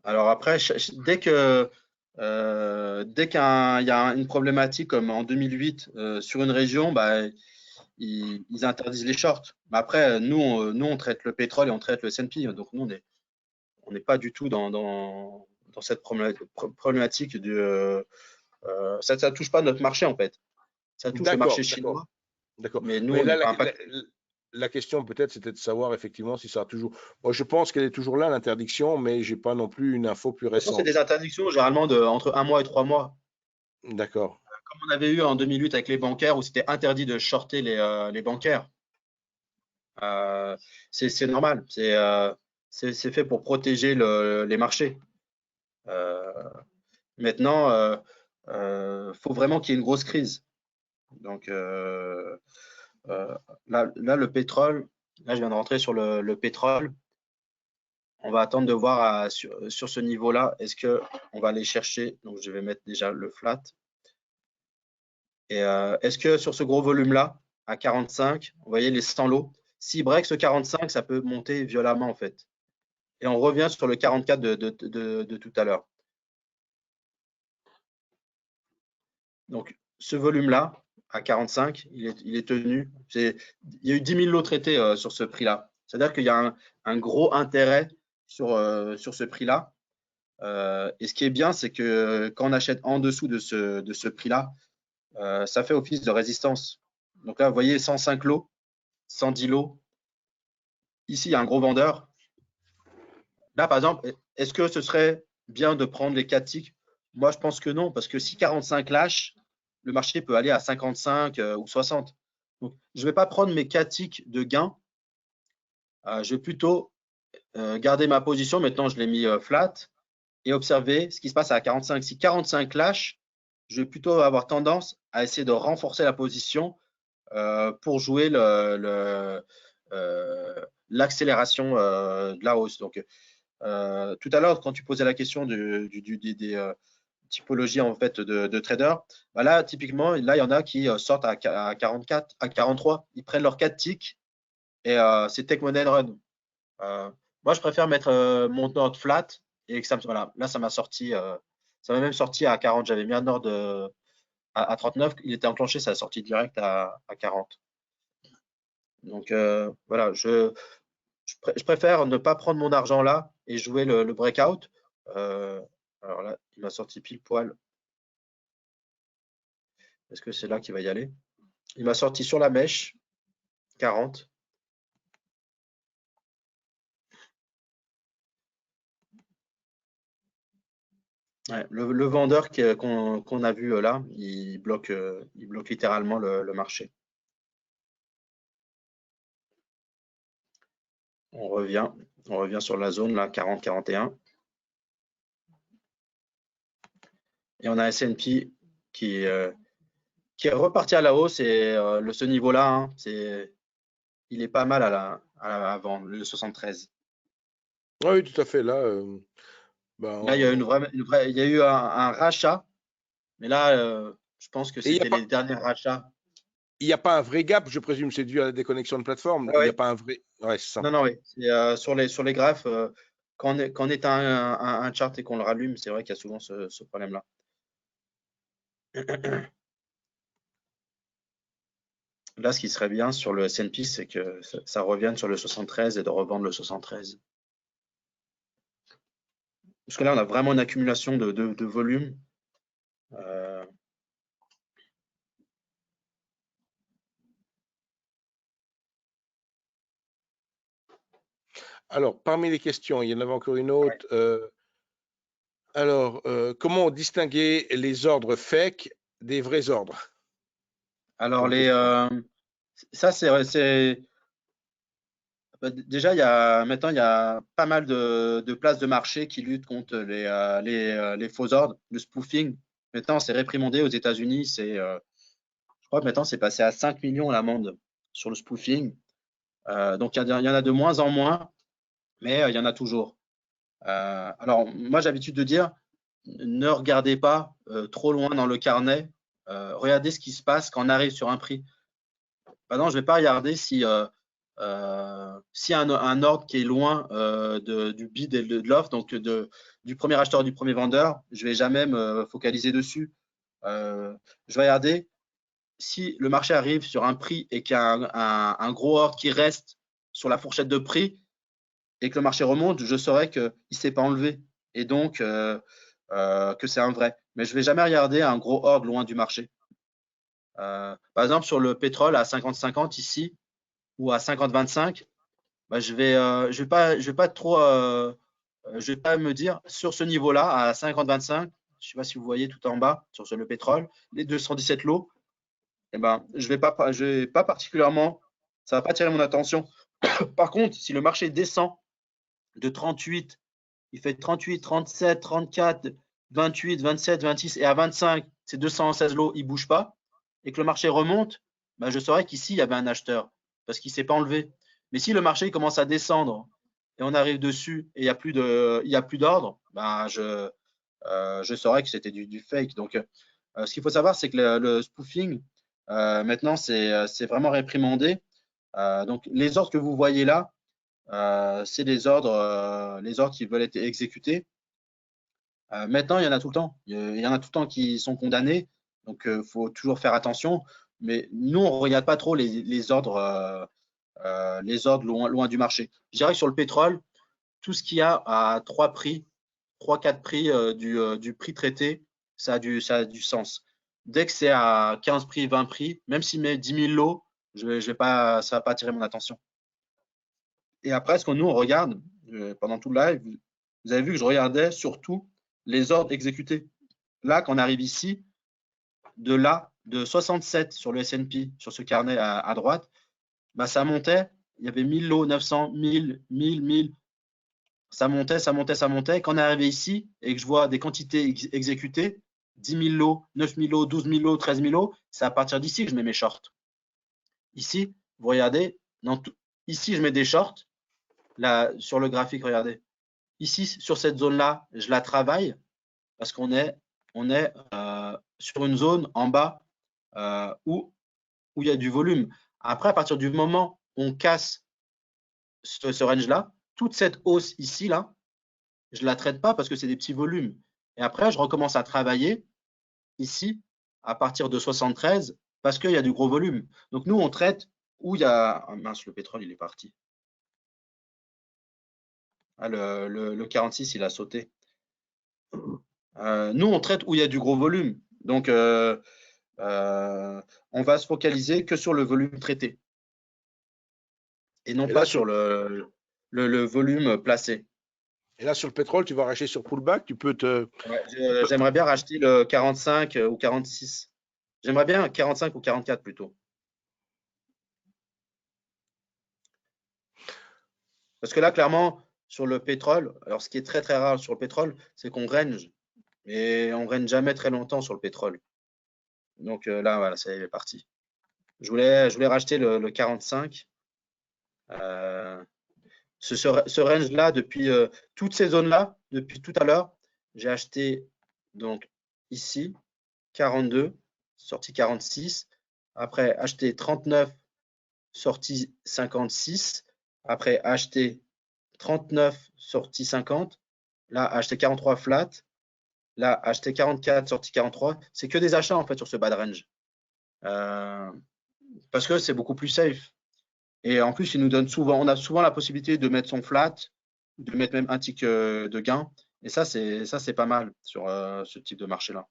Alors après, dès qu'il y a une problématique comme en 2008 sur une région, bah, ils interdisent les shorts. Mais après, nous, on traite le pétrole et on traite le S&P. Donc nous, on n'est pas du tout dans cette problématique ça ne touche pas notre marché en fait. Ça touche le marché D'accord, d'accord. chinois, D'accord. mais nous, Mais on là, n'est pas impacté. la question peut-être, c'était de savoir effectivement si ça a toujours. Moi, je pense qu'elle est toujours là, l'interdiction, mais j'ai pas non plus une info plus De toute façon, c'est des récente. interdictions généralement entre 1 mois et 3 mois. D'accord. Comme on avait eu en 2008 avec les bancaires où c'était interdit de shorter les bancaires. C'est normal. C'est fait pour protéger les marchés. Euh, Maintenant, faut vraiment qu'il y ait une grosse crise. Donc euh, là, le pétrole, là, je viens de rentrer sur le pétrole. On va attendre de voir sur ce niveau-là, est-ce que on va aller chercher. Donc, je vais mettre déjà le flat. Et est-ce que sur ce gros volume-là, à 45, vous voyez les 100 lots, s'il break ce 45, ça peut monter violemment en fait. Et on revient sur le 44 de tout à l'heure. Donc, ce volume-là, à 45, il est tenu. Il y a eu 10 000 lots traités sur ce prix-là. C'est-à-dire qu'il y a un gros intérêt sur ce prix-là. Et ce qui est bien, c'est que quand on achète en dessous de ce prix-là, ça fait office de résistance. Donc là, vous voyez 105 lots, 110 lots. Ici, il y a un gros vendeur. Là, par exemple, est-ce que ce serait bien de prendre les 4 ticks? Moi, je pense que non, parce que si 45 lâche, le marché peut aller à 55 ou 60. Donc, je ne vais pas prendre mes 4 ticks de gain. Je vais plutôt garder ma position. Maintenant, je l'ai mis flat et observer ce qui se passe à 45. Si 45 lâche, je vais plutôt avoir tendance à essayer de renforcer la position pour jouer l'accélération de la hausse. Donc, tout à l'heure, quand tu posais la question des typologies en fait de traders, bah là, typiquement, là, il y en a qui sortent à 44, à 43. Ils prennent leurs 4 ticks et c'est take money and run. Moi, je préfère mettre mon ordre flat et que ça me, voilà, là, ça m'a sorti, ça m'a même sorti à 40. J'avais mis un ordre à 39, il était enclenché, ça a sorti direct à 40. Donc voilà, je préfère ne pas prendre mon argent là et jouer le breakout. Alors là, il m'a sorti pile poil. Est-ce que c'est là qu'il va y aller? Il m'a sorti sur la mèche, 40. Ouais, le vendeur qu'on a vu là, il bloque littéralement le marché. On revient sur la zone là, 40-41. Et on a S&P qui est reparti à la hausse et ce niveau-là, hein, il est pas mal avant le 73. Ah oui, tout à fait. Là, Là, il y a il y a eu un rachat, mais là, je pense que et c'était les derniers rachats. il n'y a pas un vrai gap, je présume, c'est dû à la déconnexion de plateforme. Ouais, Il n'y a ouais. pas un vrai. Ouais, c'est ça. Non, non, oui. Sur les graphes, quand on éteint un chart et qu'on le rallume, c'est vrai qu'il y a souvent ce problème-là. Là, ce qui serait bien sur le S&P, c'est que ça revienne sur le 73 et de revendre le 73. Parce que là, on a vraiment une accumulation de volume. Alors, parmi les questions, il y en avait encore une autre. Comment distinguer les ordres fake des vrais ordres? Alors, Bonne question. ça, déjà, maintenant, il y a pas mal de places de marché qui luttent contre les faux ordres, le spoofing. Maintenant, c'est réprimandé aux États-Unis. Je crois que maintenant, c'est passé à 5 millions l'amende sur le spoofing. Donc, il y en a de moins en moins, mais il y en a toujours. Alors, moi, j'ai l'habitude de dire, ne regardez pas trop loin dans le carnet. Regardez ce qui se passe quand on arrive sur un prix. Maintenant, je ne vais pas regarder si un ordre qui est loin du bid et de l'offre, donc du premier acheteur, du premier vendeur, je ne vais jamais me focaliser dessus. Je vais regarder si le marché arrive sur un prix et qu'il y a un gros ordre qui reste sur la fourchette de prix et que le marché remonte, je saurai qu'il ne s'est pas enlevé et donc que c'est un vrai. Mais je ne vais jamais regarder un gros ordre loin du marché. Par exemple, sur le pétrole à 50-50 ici ou à 50-25, bah, je vais pas me dire sur ce niveau-là à 50-25, je ne sais pas si vous voyez tout en bas sur le pétrole, les 217 lots, eh ben, je vais pas particulièrement, ça va pas attirer mon attention. Par contre, si le marché descend de 38, il fait 38, 37, 34, 28, 27, 26 et à 25, ces 216 lots, ils ne bougent pas et que le marché remonte, bah, je saurais qu'ici, il y avait un acheteur parce qu'il ne s'est pas enlevé. Mais si le marché commence à descendre et on arrive dessus et il n'y a plus d'ordre, bah, je saurais que c'était du fake. Donc, ce qu'il faut savoir, c'est que le spoofing, maintenant, c'est vraiment réprimandé. Donc, les ordres que vous voyez là, c'est les ordres qui veulent être exécutés. Maintenant, il y en a tout le temps. Il y en a tout le temps qui sont condamnés. Donc, il faut toujours faire attention. Mais nous, on ne regarde pas trop les ordres loin du marché. Je dirais que sur le pétrole, tout ce qu'il y a à 3 prix, 3-4 prix du prix traité, ça a du sens. Dès que c'est à 15 prix, 20 prix, même s'il met 10 000 lots, ça ne va pas attirer mon attention. Et après, ce que nous, on regarde pendant tout le live, vous avez vu que je regardais surtout les ordres exécutés. Là, quand on arrive ici, de 67 sur le S&P, sur ce carnet à droite, bah, ça montait, il y avait 1000 lots, 900, 1000, 1000, 1000. Ça montait, ça montait, ça montait. Quand on est arrivé ici et que je vois des quantités exécutées, 10 000 lots, 9 000 lots, 12 000 lots, 13 000 lots, c'est à partir d'ici que je mets mes shorts. Ici, vous regardez, ici, je mets des shorts. Là, sur le graphique, regardez. Ici, sur cette zone-là, je la travaille parce qu'on est sur une zone en bas où il y a du volume. Après, à partir du moment où on casse ce range-là, toute cette hausse ici, là, je ne la traite pas parce que c'est des petits volumes. Et après, je recommence à travailler ici à partir de 73 parce qu'il y a du gros volume. Donc, nous, on traite où il y a… Oh, mince, le pétrole, il est parti. Ah, le 46, il a sauté. Nous, on traite où il y a du gros volume. Donc, on va se focaliser que sur le volume traité et non pas sur le volume placé. Et là, sur le pétrole, tu vas racheter sur pullback, tu peux te… Ouais, j'aimerais bien racheter le 45 ou 46. J'aimerais bien 45 ou 44 plutôt. Parce que là, clairement, sur le pétrole, alors ce qui est très très rare sur le pétrole, c'est qu'on range. Et on ne range jamais très longtemps sur le pétrole. Donc là, voilà, ça y est parti. Je voulais racheter le 45. Ce range-là, depuis toutes ces zones-là, depuis tout à l'heure, j'ai acheté donc ici 42, sortie 46. Après, acheté 39, sortie 56. Après, acheté 39, sortie 50. Là, acheté 43 flat. Là, acheté 44, sortie 43. C'est que des achats en fait sur ce bad range. Parce que c'est beaucoup plus safe. Et en plus, il nous donne souvent, on a souvent la possibilité de mettre son flat, de mettre même un tick de gain. Et ça, c'est pas mal sur ce type de marché-là.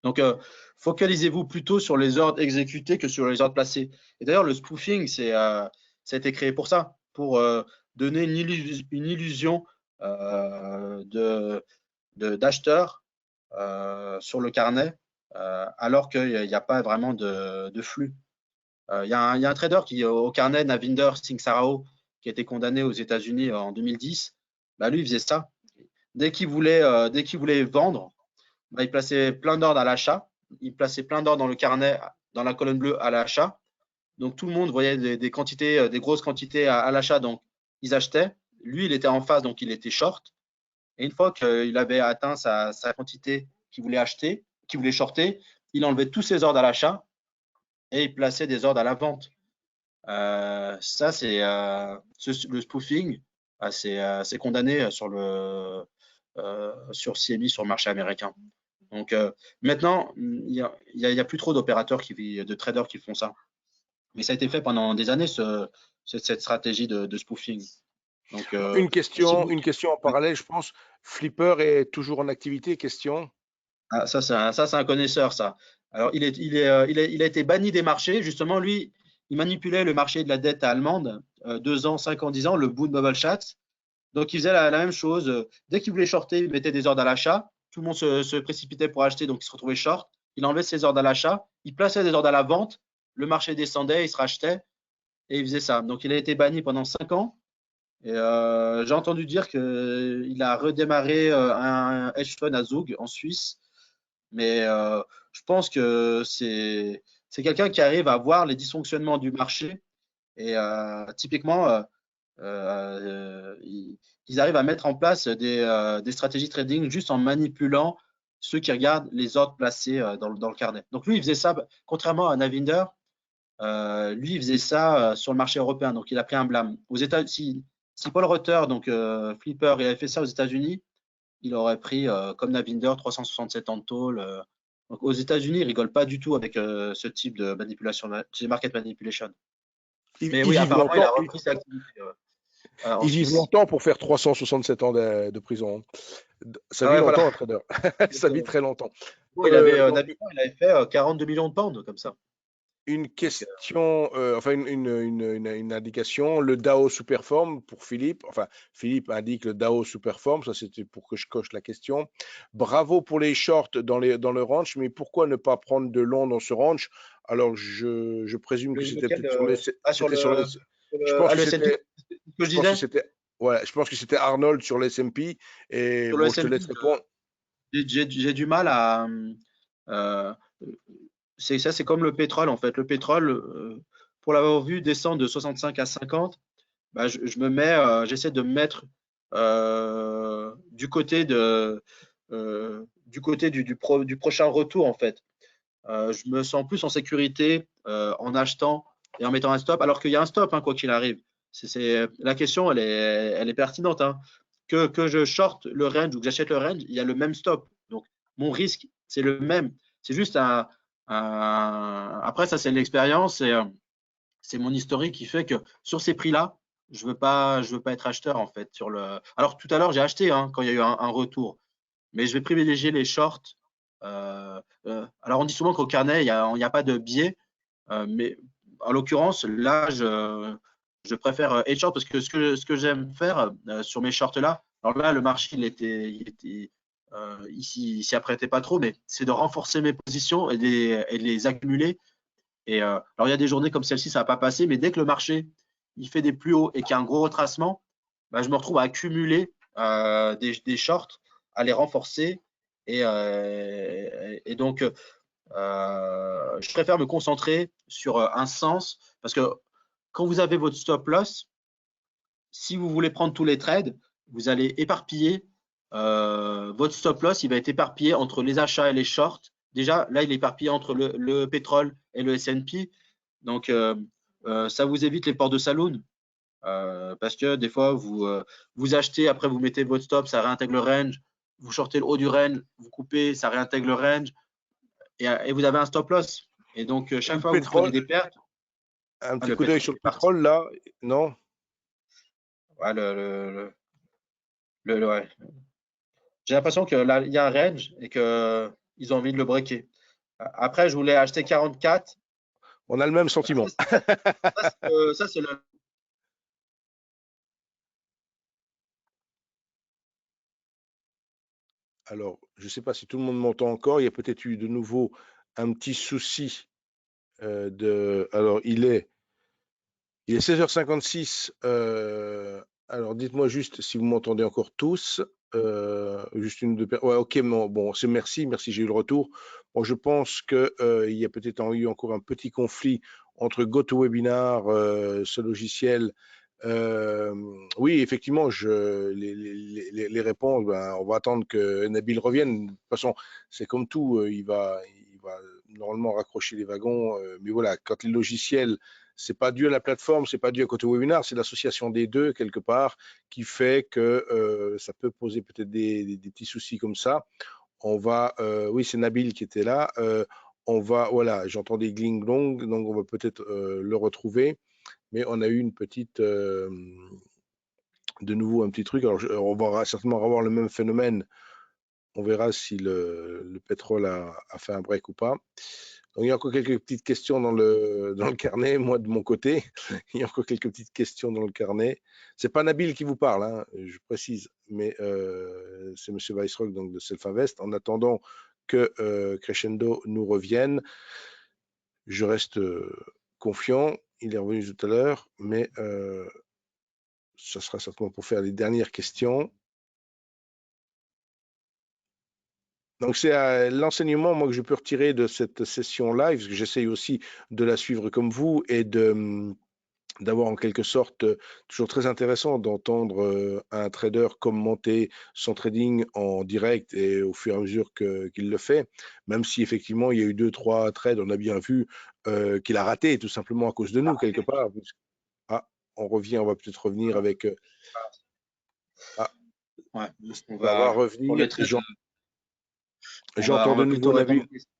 Donc, focalisez-vous plutôt sur les ordres exécutés que sur les ordres placés. Et d'ailleurs, le spoofing, ça a été créé pour ça, pour donner une illusion d'acheteur sur le carnet, alors qu'il n'y a pas vraiment de flux. Il y a un trader au carnet, Navinder Singh Sarao, qui a été condamné aux États-Unis en 2010. Bah, lui, il faisait ça. Dès qu'il voulait vendre, bah, il plaçait plein d'ordres à l'achat. Il plaçait plein d'ordres dans le carnet, dans la colonne bleue à l'achat. Donc tout le monde voyait des quantités, des grosses quantités à l'achat, donc ils achetaient. Lui, il était en face, donc il était short. Et une fois qu'il avait atteint sa quantité qu'il voulait acheter, qu'il voulait shorter, il enlevait tous ses ordres à l'achat et il plaçait des ordres à la vente. Ça, c'est le spoofing, c'est condamné sur CME, sur le marché américain. Donc maintenant, il n'y a plus trop d'opérateurs, de traders qui font ça. Mais ça a été fait pendant des années, cette stratégie de spoofing. Donc, une question en parallèle, je pense. Flipper est toujours en activité, question. Ah, ça, c'est un connaisseur, ça. Alors, il a été banni des marchés. Justement, lui, il manipulait le marché de la dette allemande 2 ans, 5 ans, 10 ans, le Bund Bubble Chat. Donc, il faisait la même chose. Dès qu'il voulait shorter, il mettait des ordres à l'achat. Tout le monde se précipitait pour acheter, donc il se retrouvait short. Il enlevait ses ordres à l'achat. Il plaçait des ordres à la vente. Le marché descendait, il se rachetait et il faisait ça. Donc, il a été banni pendant 5 ans. Et j'ai entendu dire qu'il a redémarré un hedge fund à Zug en Suisse. Mais je pense que c'est quelqu'un qui arrive à voir les dysfonctionnements du marché et typiquement, ils arrivent à mettre en place des stratégies trading juste en manipulant ceux qui regardent les ordres placés dans le carnet. Donc lui, il faisait ça, contrairement à Navinder, lui, il faisait ça sur le marché européen. Donc il a pris un blâme. Aux États, si Paul Reuter, donc Flipper, il avait fait ça aux États-Unis, il aurait pris, comme Navinder, 367 en tôle. Donc aux États-Unis, ils rigolent pas du tout avec ce type de manipulation, c'est market manipulation. Mais oui, apparemment, il a repris sa activité. en Ils vivent Suisse. longtemps pour faire 367 ans de prison. Ça Ah vit ouais, voilà. longtemps, un trader. Ça vit Exactement. très longtemps. Bon, il avait, Donc, Nabil, il avait fait 42 millions de pounds comme ça. une Donc, question, enfin une indication, le DAO sous-performe pour Philippe. Enfin, Philippe indique le DAO sous-performe, ça c'était pour que je coche la question. Bravo pour les shorts dans le range, mais pourquoi ne pas prendre de long dans ce range? Alors, je présume que c'était lequel peut-être sur le, c'était sur le, je pense ah, que le S&P, c'était, c'est ce que je je pense que disais. c'était, ouais, je pense que c'était Arnold sur le S&P. Et Sur le bon, je te laisse S&P, répondre. j'ai du mal à. euh, c'est comme le pétrole en fait. Le pétrole, pour l'avoir vu descendre de 65 à 50, bah, j'essaie de me mettre du côté du prochain retour en fait. Je me sens plus en sécurité en achetant et en mettant un stop, alors qu'il y a un stop, hein, quoi qu'il arrive. La question, elle est pertinente, hein. Que je short le range ou que j'achète le range, il y a le même stop. Donc, mon risque, c'est le même. C'est juste Après, ça, c'est l'expérience et c'est mon historique qui fait que sur ces prix-là, je veux pas être acheteur, en fait. Alors, tout à l'heure, j'ai acheté hein, quand il y a eu un retour, mais je vais privilégier les shorts. Alors, on dit souvent qu'au carnet, il n'y a pas de biais, mais en l'occurrence, là, je préfère hedge short parce que ce que j'aime faire sur mes shorts-là, alors là, le marché, il s'y apprêtait pas trop, mais c'est de renforcer mes positions et de les accumuler. Et alors, il y a des journées comme celle-ci, ça va pas passer, mais dès que le marché il fait des plus hauts et qu'il y a un gros retracement, bah, je me retrouve à accumuler des shorts, à les renforcer. Et donc, je préfère me concentrer sur un sens parce que quand vous avez votre stop loss, si vous voulez prendre tous les trades, vous allez éparpiller. Votre stop loss, il va être éparpillé entre les achats et les shorts. Déjà, là, il est éparpillé entre le pétrole et le S&P. Donc, ça vous évite les portes de saloon. Parce que des fois, vous achetez, après vous mettez votre stop, ça réintègre le range. Vous shortez le haut du range, vous coupez, ça réintègre le range. Et vous avez un stop loss. Et donc, Et chaque le fois que vous prenez pétrole, des pertes, un petit le coup d'œil pétrole sur le est parti. pétrole là, non? Ouais, ouais. J'ai l'impression que là, il y a un range et qu'ils ont envie de le breaker. Après, je voulais acheter 44. On a le même sentiment. Ça, c'est le. Alors, je ne sais pas si tout le monde m'entend encore. Il y a peut-être eu de nouveau un petit souci Alors, il est 16h56. Alors, dites-moi juste si vous m'entendez encore tous. Juste une ou deux ouais, ok, bon, c'est merci, j'ai eu le retour. Bon, je pense que il y a peut-être eu encore un petit conflit entre GoToWebinar, ce logiciel. Oui, effectivement, les réponses, ben, on va attendre que Nabil revienne. De toute façon, c'est comme tout, il va normalement raccrocher les wagons. Mais voilà, quand les logiciels, c'est pas dû à la plateforme, c'est pas dû à GoToWebinar, c'est l'association des deux quelque part qui fait que ça peut poser peut-être des petits soucis comme ça. Oui, c'est Nabil qui était là. Voilà, j'entends des gling-glong, donc on va peut-être le retrouver. Mais on a eu une petite, de nouveau un petit truc. Alors, on va certainement avoir le même phénomène. On verra si le pétrole a fait un break ou pas. Donc, il y a encore quelques petites questions dans le carnet, moi de mon côté. Il y a encore quelques petites questions dans le carnet. C'est pas Nabil qui vous parle, hein, je précise, mais c'est Monsieur Weissrock, donc de Self-Invest. En attendant que Crescendo nous revienne, je reste confiant. Il est revenu tout à l'heure, mais ça sera certainement pour faire les dernières questions. Donc, c'est l'enseignement moi, que je peux retirer de cette session live, parce que j'essaye aussi de la suivre comme vous et d'avoir en quelque sorte toujours très intéressant d'entendre un trader commenter son trading en direct et au fur et à mesure qu'il le fait, même si effectivement il y a eu 2-3 trades, on a bien vu qu'il a raté tout simplement à cause de nous quelque part. Ah, on va peut-être revenir avec. Ah, Ouais, ça va pour les revenir. trades, J'entends on de va nouveau plutôt répondre Nabil. aux questions.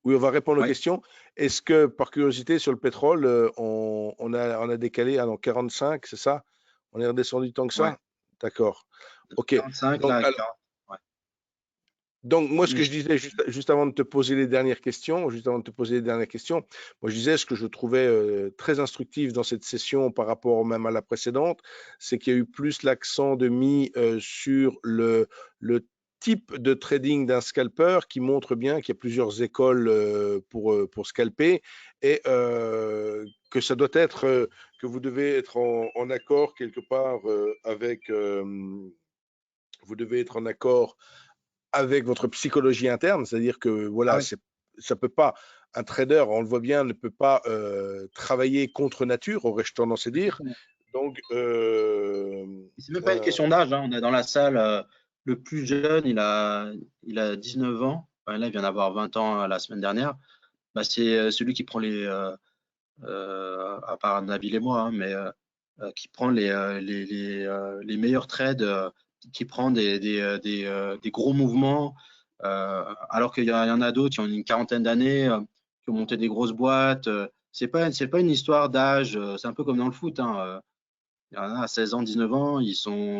Oui, on va répondre aux Ouais. questions. Est-ce que, par curiosité, sur le pétrole, on a décalé à 45, c'est ça? On est redescendu tant que Ouais. ça? D'accord. OK. 45 Donc, là, alors, 40. Ouais. donc, moi, ce Mais que je disais juste avant de te poser les dernières questions, moi, je disais ce que je trouvais très instructif dans cette session par rapport même à la précédente, c'est qu'il y a eu plus l'accent de mis sur le type de trading d'un scalper qui montre bien qu'il y a plusieurs écoles pour scalper et que ça doit être, que vous devez être en accord quelque part vous devez être en accord avec votre psychologie interne, c'est-à-dire que ah voilà, oui. ça peut pas, un trader, on le voit bien, ne peut pas travailler contre nature, aurais-je tendance à dire. Exactement. Donc, C'est même pas une question d'âge, hein. On est dans la salle, le plus jeune, il a 19 ans. Enfin, là, il vient d'avoir 20 ans la semaine dernière. Bah, c'est celui qui prend à part Nabil et moi, hein, mais qui prend les meilleurs trades, qui prend des gros mouvements, alors qu'il y en a d'autres qui ont une quarantaine d'années, qui ont monté des grosses boîtes. C'est pas une histoire d'âge, c'est un peu comme dans le foot, hein. Il y en a à 16 ans, 19 ans,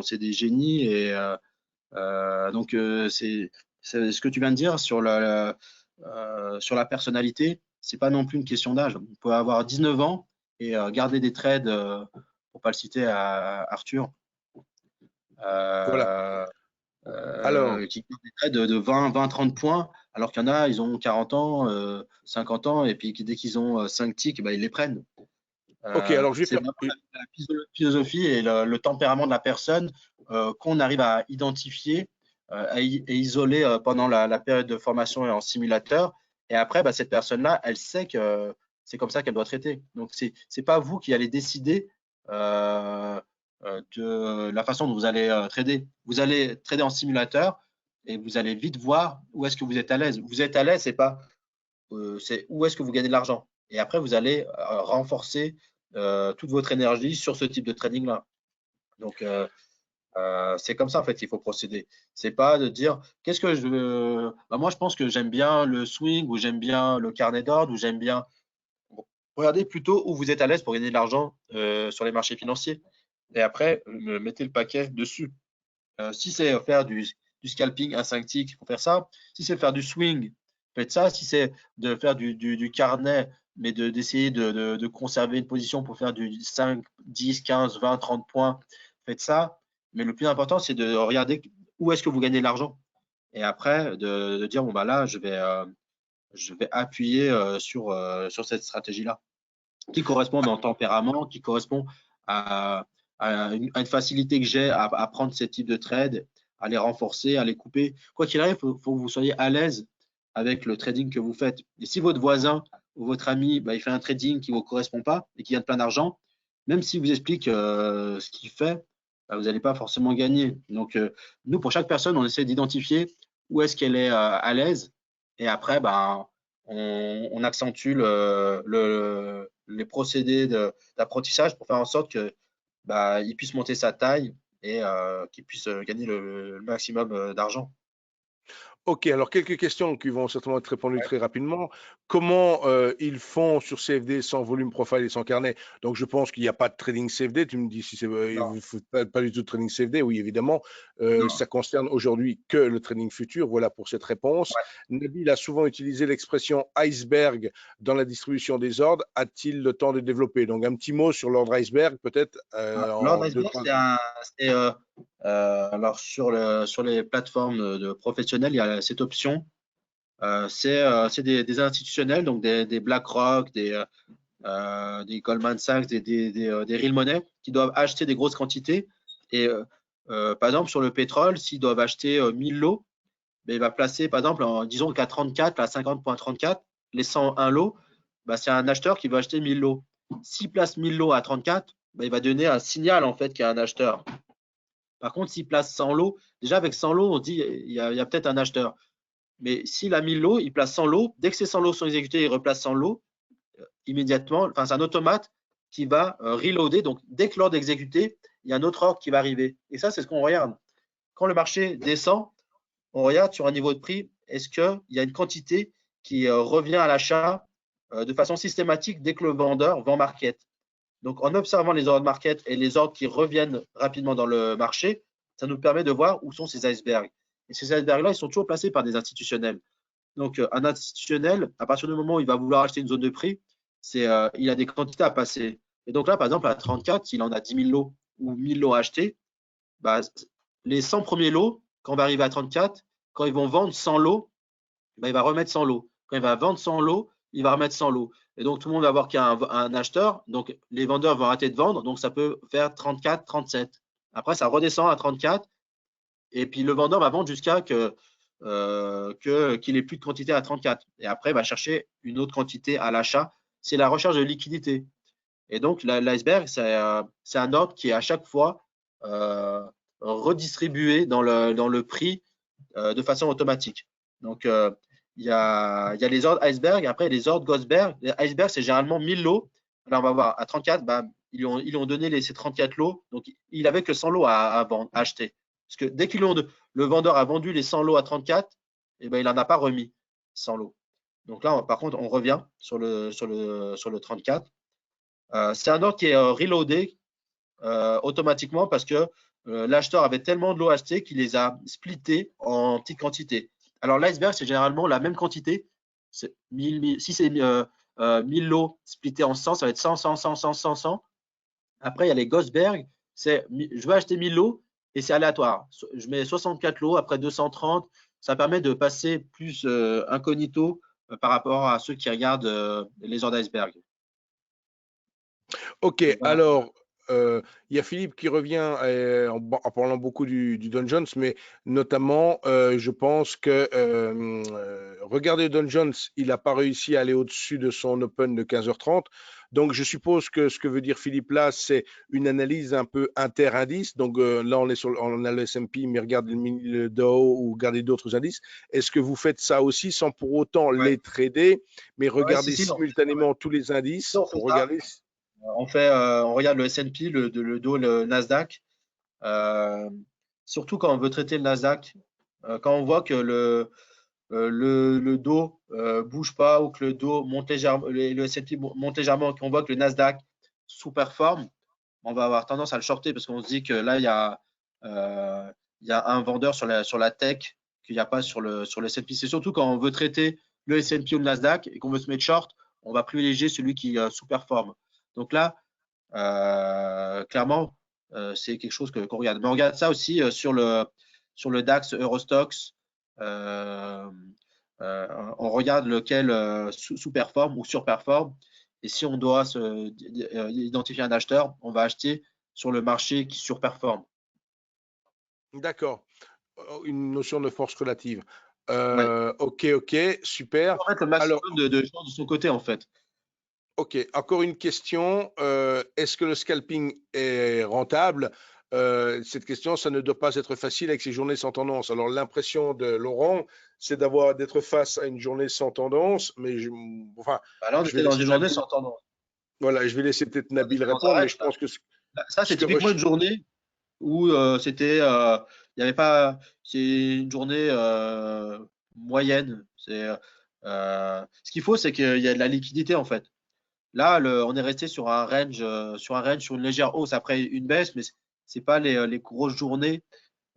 c'est des génies. Et donc, c'est ce que tu viens de dire sur la personnalité. C'est pas non plus une question d'âge. On peut avoir 19 ans et garder des trades, pour pas le citer, à Arthur, voilà. euh, Alors, qui garde des trades de 20, 30 points, alors qu'il y en a, ils ont 40 ans, 50 ans, et puis dès qu'ils ont 5 ticks, bah, ils les prennent. ok, alors je vais C'est faire. vraiment la philosophie et le tempérament de la personne, qu'on arrive à identifier, et isoler pendant la période de formation et en simulateur. Et après, bah, cette personne-là, elle sait que c'est comme ça qu'elle doit traiter. Donc, c'est pas vous qui allez décider de la façon dont vous allez trader. Vous allez trader en simulateur et vous allez vite voir où est-ce que vous êtes à l'aise. Vous êtes à l'aise, c'est où est-ce que vous gagnez de l'argent. Et après, vous allez renforcer toute votre énergie sur ce type de trading-là. Donc, c'est comme ça, en fait, qu'il faut procéder. C'est pas de dire, qu'est-ce que je veux. Bah, moi, je pense que j'aime bien le swing, ou j'aime bien le carnet d'ordre, ou j'aime bien. Bon, regardez plutôt où vous êtes à l'aise pour gagner de l'argent sur les marchés financiers. Et après, mettez le paquet dessus. Si c'est faire du scalping à 5 ticks, il faut faire ça. Si c'est faire du swing, faites ça. Si c'est de faire du carnet, mais d'essayer de conserver une position pour faire du 5, 10, 15, 20, 30 points, faites ça. Mais le plus important, c'est de regarder où est-ce que vous gagnez de l'argent. Et après, de dire, bon, bah là, je vais appuyer sur cette stratégie-là, qui correspond à mon tempérament, qui correspond à une facilité que j'ai à prendre ce type de trade, à les renforcer, à les couper. Quoi qu'il arrive, il faut que vous soyez à l'aise avec le trading que vous faites. Et si votre voisin ou votre ami, bah, il fait un trading qui ne vous correspond pas et qui gagne plein d'argent, même s'il vous explique ce qu'il fait, bah, vous n'allez pas forcément gagner. Donc, nous, pour chaque personne, on essaie d'identifier où est-ce qu'elle est à l'aise. Et après, bah, on accentue les procédés d'apprentissage pour faire en sorte que bah, il puisse monter sa taille et qu'il puisse gagner le maximum d'argent. Ok, alors quelques questions qui vont certainement être répondues très rapidement. Comment ils font sur CFD sans volume profile et sans carnet? Donc je pense qu'il n'y a pas de trading CFD. Tu me dis si c'est Non, vous faites pas du tout de trading CFD. Oui, évidemment. non. Ça concerne aujourd'hui que le trading futur. Voilà pour cette réponse. Ouais. Nabil a souvent utilisé l'expression iceberg dans la distribution des ordres. A-t-il le temps de développer? Donc un petit mot sur l'ordre iceberg, peut-être Lord en deux, Iceberg, trois. alors sur les plateformes de professionnels, il y a cette option. C'est des institutionnels, donc des BlackRock, des Goldman Sachs, des Real Money, qui doivent acheter des grosses quantités. Et par exemple, sur le pétrole, s'ils doivent acheter 1000 lots, ben, il va placer, par exemple, disons qu'à 34, à 50,34, les 101 lots, ben, c'est un acheteur qui va acheter 1000 lots. S'il place 1000 lots à 34, ben, il va donner un signal en fait qu'il y a un acheteur. Par contre, s'il place 100 lots, déjà avec 100 lots, on dit il y a peut-être un acheteur. Mais s'il a 1000 lots, il place 100 lots. Dès que ces 100 lots sont exécutés, il replace 100 lots immédiatement. Enfin, c'est un automate qui va reloader. Donc, dès que l'ordre est exécuté, il y a un autre ordre qui va arriver. Et ça, c'est ce qu'on regarde. Quand le marché descend, on regarde sur un niveau de prix, est-ce qu'il y a une quantité qui revient à l'achat de façon systématique dès que le vendeur vend market. Donc, en observant les ordres de market et les ordres qui reviennent rapidement dans le marché, ça nous permet de voir où sont ces icebergs. Et ces icebergs-là, ils sont toujours placés par des institutionnels. Donc, un institutionnel, à partir du moment où il va vouloir acheter une zone de prix, il a des quantités à passer. Et donc là, par exemple, à 34, s'il en a 10 000 lots ou 1000 lots à acheter, bah, les 100 premiers lots, quand on va arriver à 34, quand ils vont vendre 100 lots, bah, il va remettre 100 lots. Quand il va vendre 100 lots, il va remettre 100 lots. Et donc, tout le monde va voir qu'il y a un acheteur. Donc, les vendeurs vont arrêter de vendre. Donc, ça peut faire 34, 37. Après, ça redescend à 34. Et puis, le vendeur va vendre jusqu'à qu'il n'ait plus de quantité à 34. Et après, il va chercher une autre quantité à l'achat. C'est la recherche de liquidité. Et donc, l'iceberg, c'est un ordre qui est à chaque fois redistribué dans le prix de façon automatique. Donc, il y a les ordres iceberg, après les ordres Gosberg. Les iceberg, c'est généralement 1000 lots. Là, on va voir, à 34, bah, ils lui ont donné ces 34 lots. Donc, il n'avait que 100 lots à acheter. Parce que dès le vendeur a vendu les 100 lots à 34, et ben, il n'en a pas remis 100 lots. Donc là, par contre, on revient sur le 34. C'est un ordre qui est reloadé automatiquement parce que l'acheteur avait tellement de lots achetés qu'il les a splittés en petites quantités. Alors, l'iceberg, c'est généralement la même quantité. Si c'est 1000 lots splittés en 100, ça va être 100, 100, 100, 100, 100, 100. Après, il y a les Gosberg. Je vais acheter 1000 lots et c'est aléatoire. Je mets 64 lots, après 230. Ça permet de passer plus incognito par rapport à ceux qui regardent les ordres d'iceberg. Ok, Voilà. alors, il y a Philippe qui revient en parlant beaucoup du Dow Jones, mais notamment, je pense que, regardez Dow Jones, il n'a pas réussi à aller au-dessus de son Open de 15h30. Donc, je suppose que ce que veut dire Philippe là, c'est une analyse un peu inter-indice. Donc, là, on a le S&P, mais regardez le Dow ou regardez d'autres indices. Est-ce que vous faites ça aussi sans pour autant les trader, mais regardez Si, simultanément tous les indices on fait pour ça. regarder. On regarde le S&P, le Dow, le Nasdaq. Surtout quand on veut traiter le Nasdaq, quand on voit que le Dow bouge pas ou que le Dow monte légèrement, le S&P monte légèrement, qu'on voit que le Nasdaq sous-performe, on va avoir tendance à le shorter parce qu'on se dit que là, il y a un vendeur sur la tech qu'il n'y a pas sur le S&P. C'est surtout quand on veut traiter le S&P ou le Nasdaq et qu'on veut se mettre short, on va privilégier celui qui sous-performe. Donc là, clairement, c'est quelque chose qu'on regarde. Mais on regarde ça aussi sur le DAX Eurostox. On regarde lequel sous-performe ou surperforme. Et si on doit identifier un acheteur, on va acheter sur le marché qui surperforme. D'accord. Une notion de force relative. Ouais. Ok, super. En fait, le maximum Alors, de gens de son côté, en fait. ok, encore une question. Est-ce que le scalping est rentable? Cette question, ça ne doit pas être facile avec ces journées sans tendance. Alors, l'impression de Laurent, c'est d'être face à une journée sans tendance, mais enfin, Là, on je vais était dans laisser une journée Nabil, sans tendance. voilà, je vais laisser peut-être On Nabil était dans répondre, un mais range. je pense que Ça, ce c'est que typiquement une journée où c'était, il n'y avait pas, c'est une journée moyenne. Ce qu'il faut, c'est qu'il y a de la liquidité en fait. Là, on est resté sur un range, sur une légère hausse après une baisse, mais c'est pas les grosses journées.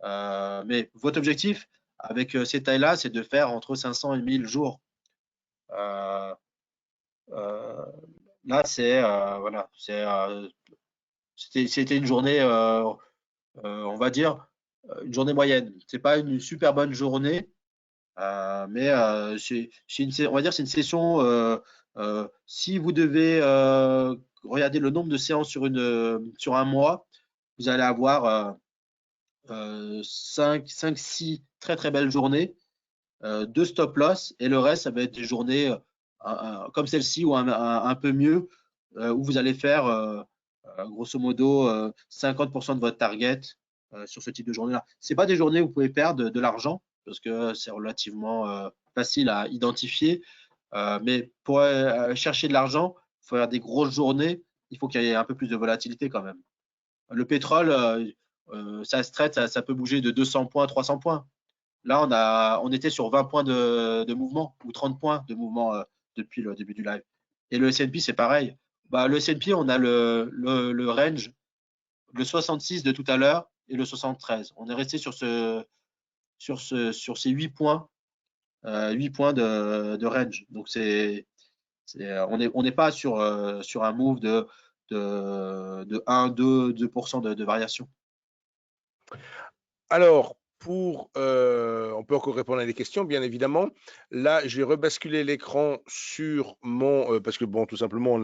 Mais votre objectif avec ces tailles-là, c'est de faire entre 500 et 1000 jours. Euh, euh, Là, voilà, c'était une journée, on va dire, une journée moyenne. C'est pas une super bonne journée, mais on va dire c'est une session. Si vous devez regarder le nombre de séances sur un mois, vous allez avoir 5, 6 très très belles journées, 2 stop loss, et le reste, ça va être des journées comme celle-ci ou un peu mieux, où vous allez faire grosso modo 50% de votre target sur ce type de journée-là. Ce n'est pas des journées où vous pouvez perdre de l'argent parce que c'est relativement facile à identifier. Mais pour chercher de l'argent, il faut faire des grosses journées. Il faut qu'il y ait un peu plus de volatilité quand même. Le pétrole, ça se traite, ça peut bouger de 200 points à 300 points. Là, on était sur 20 points de mouvement ou 30 points de mouvement depuis le début du live. Et le S&P, c'est pareil. Bah, le S&P, on a le range, le 66 de tout à l'heure et le 73. On est resté sur ces 8 points, 8 points de range. Donc, on n'est pas sur un move de 1, 2% de variation. Alors, on peut encore répondre à des questions, bien évidemment. Là, j'ai rebasculé l'écran sur parce que bon, tout simplement,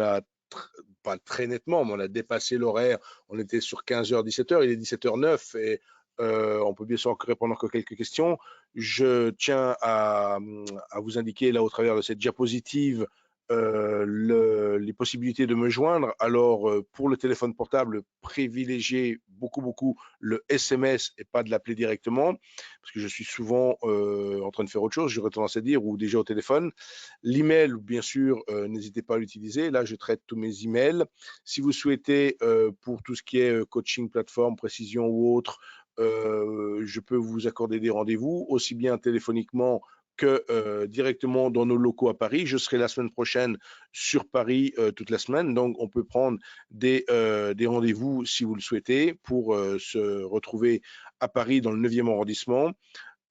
pas très nettement, mais on a dépassé l'horaire. On était sur 15h, 17h, il est 17h09 et on peut bien sûr encore répondre encore quelques questions. Je tiens à vous indiquer là au travers de cette diapositive les possibilités de me joindre. Alors, pour le téléphone portable, privilégiez beaucoup le SMS et pas de l'appeler directement, parce que je suis souvent en train de faire autre chose, j'aurais tendance à dire, ou déjà au téléphone. L'email, bien sûr, n'hésitez pas à l'utiliser. Là, je traite tous mes emails. Si vous souhaitez, pour tout ce qui est coaching, plateforme, précision ou autre, je peux vous accorder des rendez-vous, aussi bien téléphoniquement que directement dans nos locaux à Paris. Je serai la semaine prochaine sur Paris toute la semaine, donc on peut prendre des rendez-vous si vous le souhaitez pour se retrouver à Paris dans le 9e arrondissement.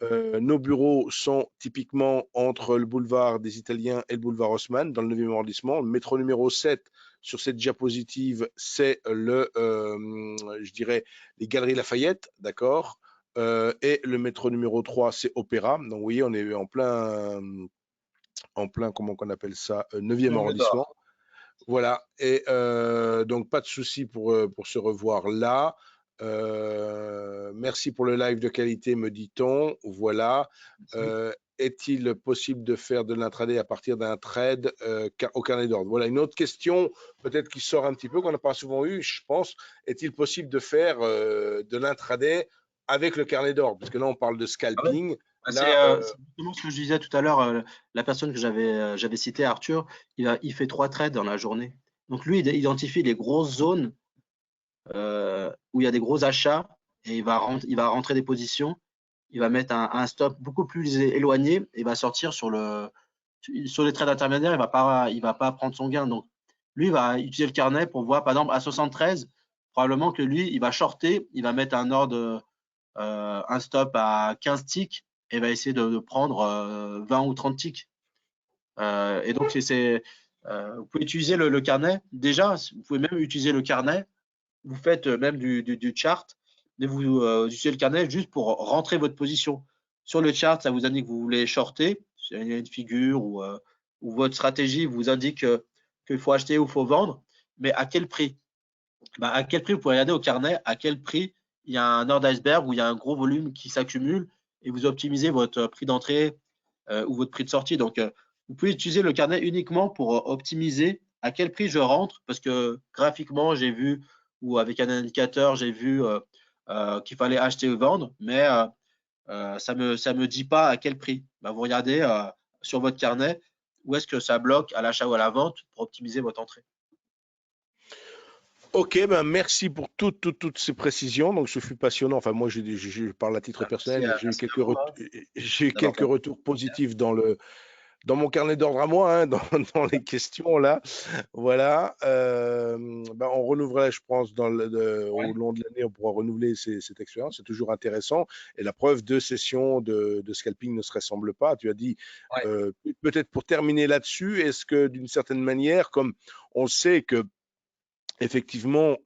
Nos bureaux sont typiquement entre le boulevard des Italiens et le boulevard Haussmann dans le 9e arrondissement. Le métro numéro 7 sur cette diapositive, c'est je dirais, les Galeries Lafayette, d'accord. Et le métro numéro 3, c'est Opéra. Donc, vous voyez, on est en plein, comment on appelle ça, 9e Angle arrondissement. d'or. Voilà. Et donc, pas de souci pour se revoir là. Merci pour le live de qualité, me dit-on. Voilà. Est-il possible de faire de l'intraday à partir d'un trade au carnet d'ordre? Voilà une autre question, peut-être qui sort un petit peu, qu'on n'a pas souvent eu, je pense. Est-il possible de faire de l'intraday avec le carnet d'ordre? Parce que là, on parle de Ah ouais. scalping. Bah, Là, c'est justement ce que je disais tout à l'heure. La personne que j'avais citée, Arthur, il fait 3 trades dans la journée. Donc lui, il identifie les grosses zones où il y a des gros achats et il va rentrer des positions. Il va mettre un stop beaucoup plus éloigné et il va sortir sur les trades intermédiaires. Il va pas prendre son gain. Donc lui, il va utiliser le carnet pour voir, par exemple, à 73, probablement que lui, il va shorter, il va mettre un ordre, un stop à 15 ticks et va essayer de prendre 20 ou 30 ticks. Et donc, vous pouvez utiliser le carnet. Déjà, vous pouvez même utiliser le carnet. Vous faites même du chart, mais vous utilisez le carnet juste pour rentrer votre position. Sur le chart, ça vous indique que vous voulez shorter, il y a une figure ou votre stratégie vous indique qu'il faut acheter ou il faut vendre, mais à quel prix? Bah, à quel prix vous pouvez regarder au carnet, à quel prix il y a un ordre d'iceberg où il y a un gros volume qui s'accumule et vous optimisez votre prix d'entrée ou votre prix de sortie. Donc, vous pouvez utiliser le carnet uniquement pour optimiser à quel prix je rentre, parce que graphiquement, j'ai vu, ou avec un indicateur, j'ai vu qu'il fallait acheter ou vendre, mais ça me dit pas à quel prix. Bah, vous regardez sur votre carnet où est-ce que ça bloque à l'achat ou à la vente pour optimiser votre entrée. ok, ben merci pour toutes ces précisions. Donc, ce fut passionnant. Enfin, moi, je parle à titre personnel et Merci à vous j'ai eu d'avoir quelques participé. retours positifs dans mon carnet d'ordre à moi, hein, dans les questions là. Voilà. Ben, on renouvellera, je pense, au long de l'année, on pourra renouveler cette expérience. C'est toujours intéressant. Et la preuve, 2 sessions de scalping ne se ressemblent pas. Tu as dit, Ouais. peut-être pour terminer là-dessus, est-ce que d'une certaine manière, comme on sait que effectivement,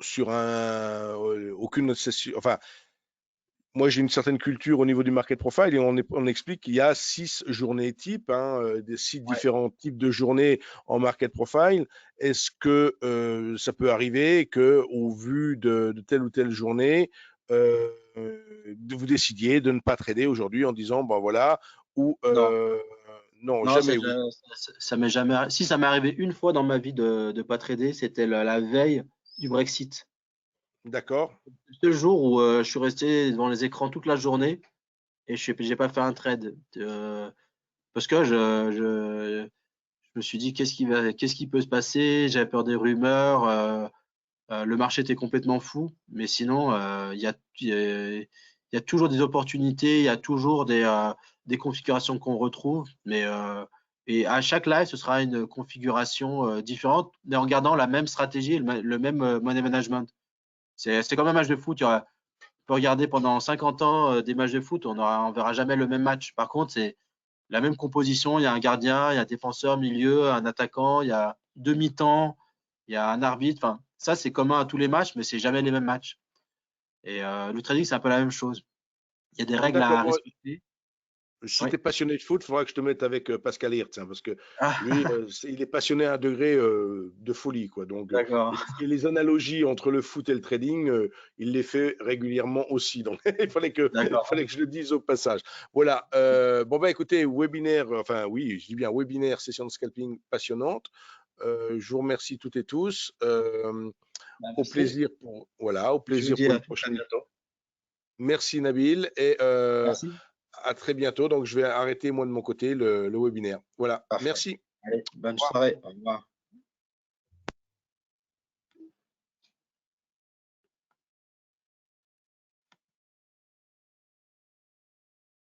aucune session, enfin, moi j'ai une certaine culture au niveau du market profile et on explique qu'il y a 6 journées types, hein, des 6 différents types de journées en market profile. Est-ce que ça peut arriver que, au vu de telle ou telle journée, vous décidiez de ne pas trader aujourd'hui en disant, ben voilà, ou Non. non, Non, jamais, oui. ça m'est jamais si ça m'est arrivé une fois dans ma vie de pas trader, c'était la veille du Brexit. D'accord, Ce jour où je suis resté devant les écrans toute la journée et j'ai pas fait un trade parce que je me suis dit qu'est-ce qui peut se passer? J'avais peur des rumeurs, le marché était complètement fou, mais sinon il y a toujours des opportunités, il y a toujours des configurations qu'on retrouve, mais Et à chaque live, ce sera une configuration différente, mais en gardant la même stratégie et le même money management. C'est comme un match de foot. On peut regarder pendant 50 ans des matchs de foot, on verra jamais le même match. Par contre, c'est la même composition. Il y a un gardien, il y a un défenseur, milieu, un attaquant, il y a deux mi-temps, il y a un arbitre. Enfin, ça, c'est commun à tous les matchs, mais c'est jamais les mêmes matchs. Et le trading, c'est un peu la même chose. Il y a des règles D'accord. à Bon, respecter. si Oui. tu es passionné de foot, il faudra que je te mette avec Pascal Hirtz, hein, parce que Ah, lui, il est passionné à un degré de folie, quoi. Donc, d'accord. et les analogies entre le foot et le trading, il les fait régulièrement aussi. Donc, il D'accord. fallait que je le dise au passage. Voilà. Bon, bah, écoutez, webinaire, enfin, oui, je dis bien webinaire, session de scalping passionnante. Je vous remercie toutes et tous. Au Merci. plaisir pour, voilà, au Je vous plaisir dis pour une à très prochaine. bientôt. Merci Nabil et Merci. à très bientôt. Donc, je vais arrêter moi de mon côté le webinaire. Voilà. Parfait. Merci. Allez, bonne Au revoir. soirée. Au revoir.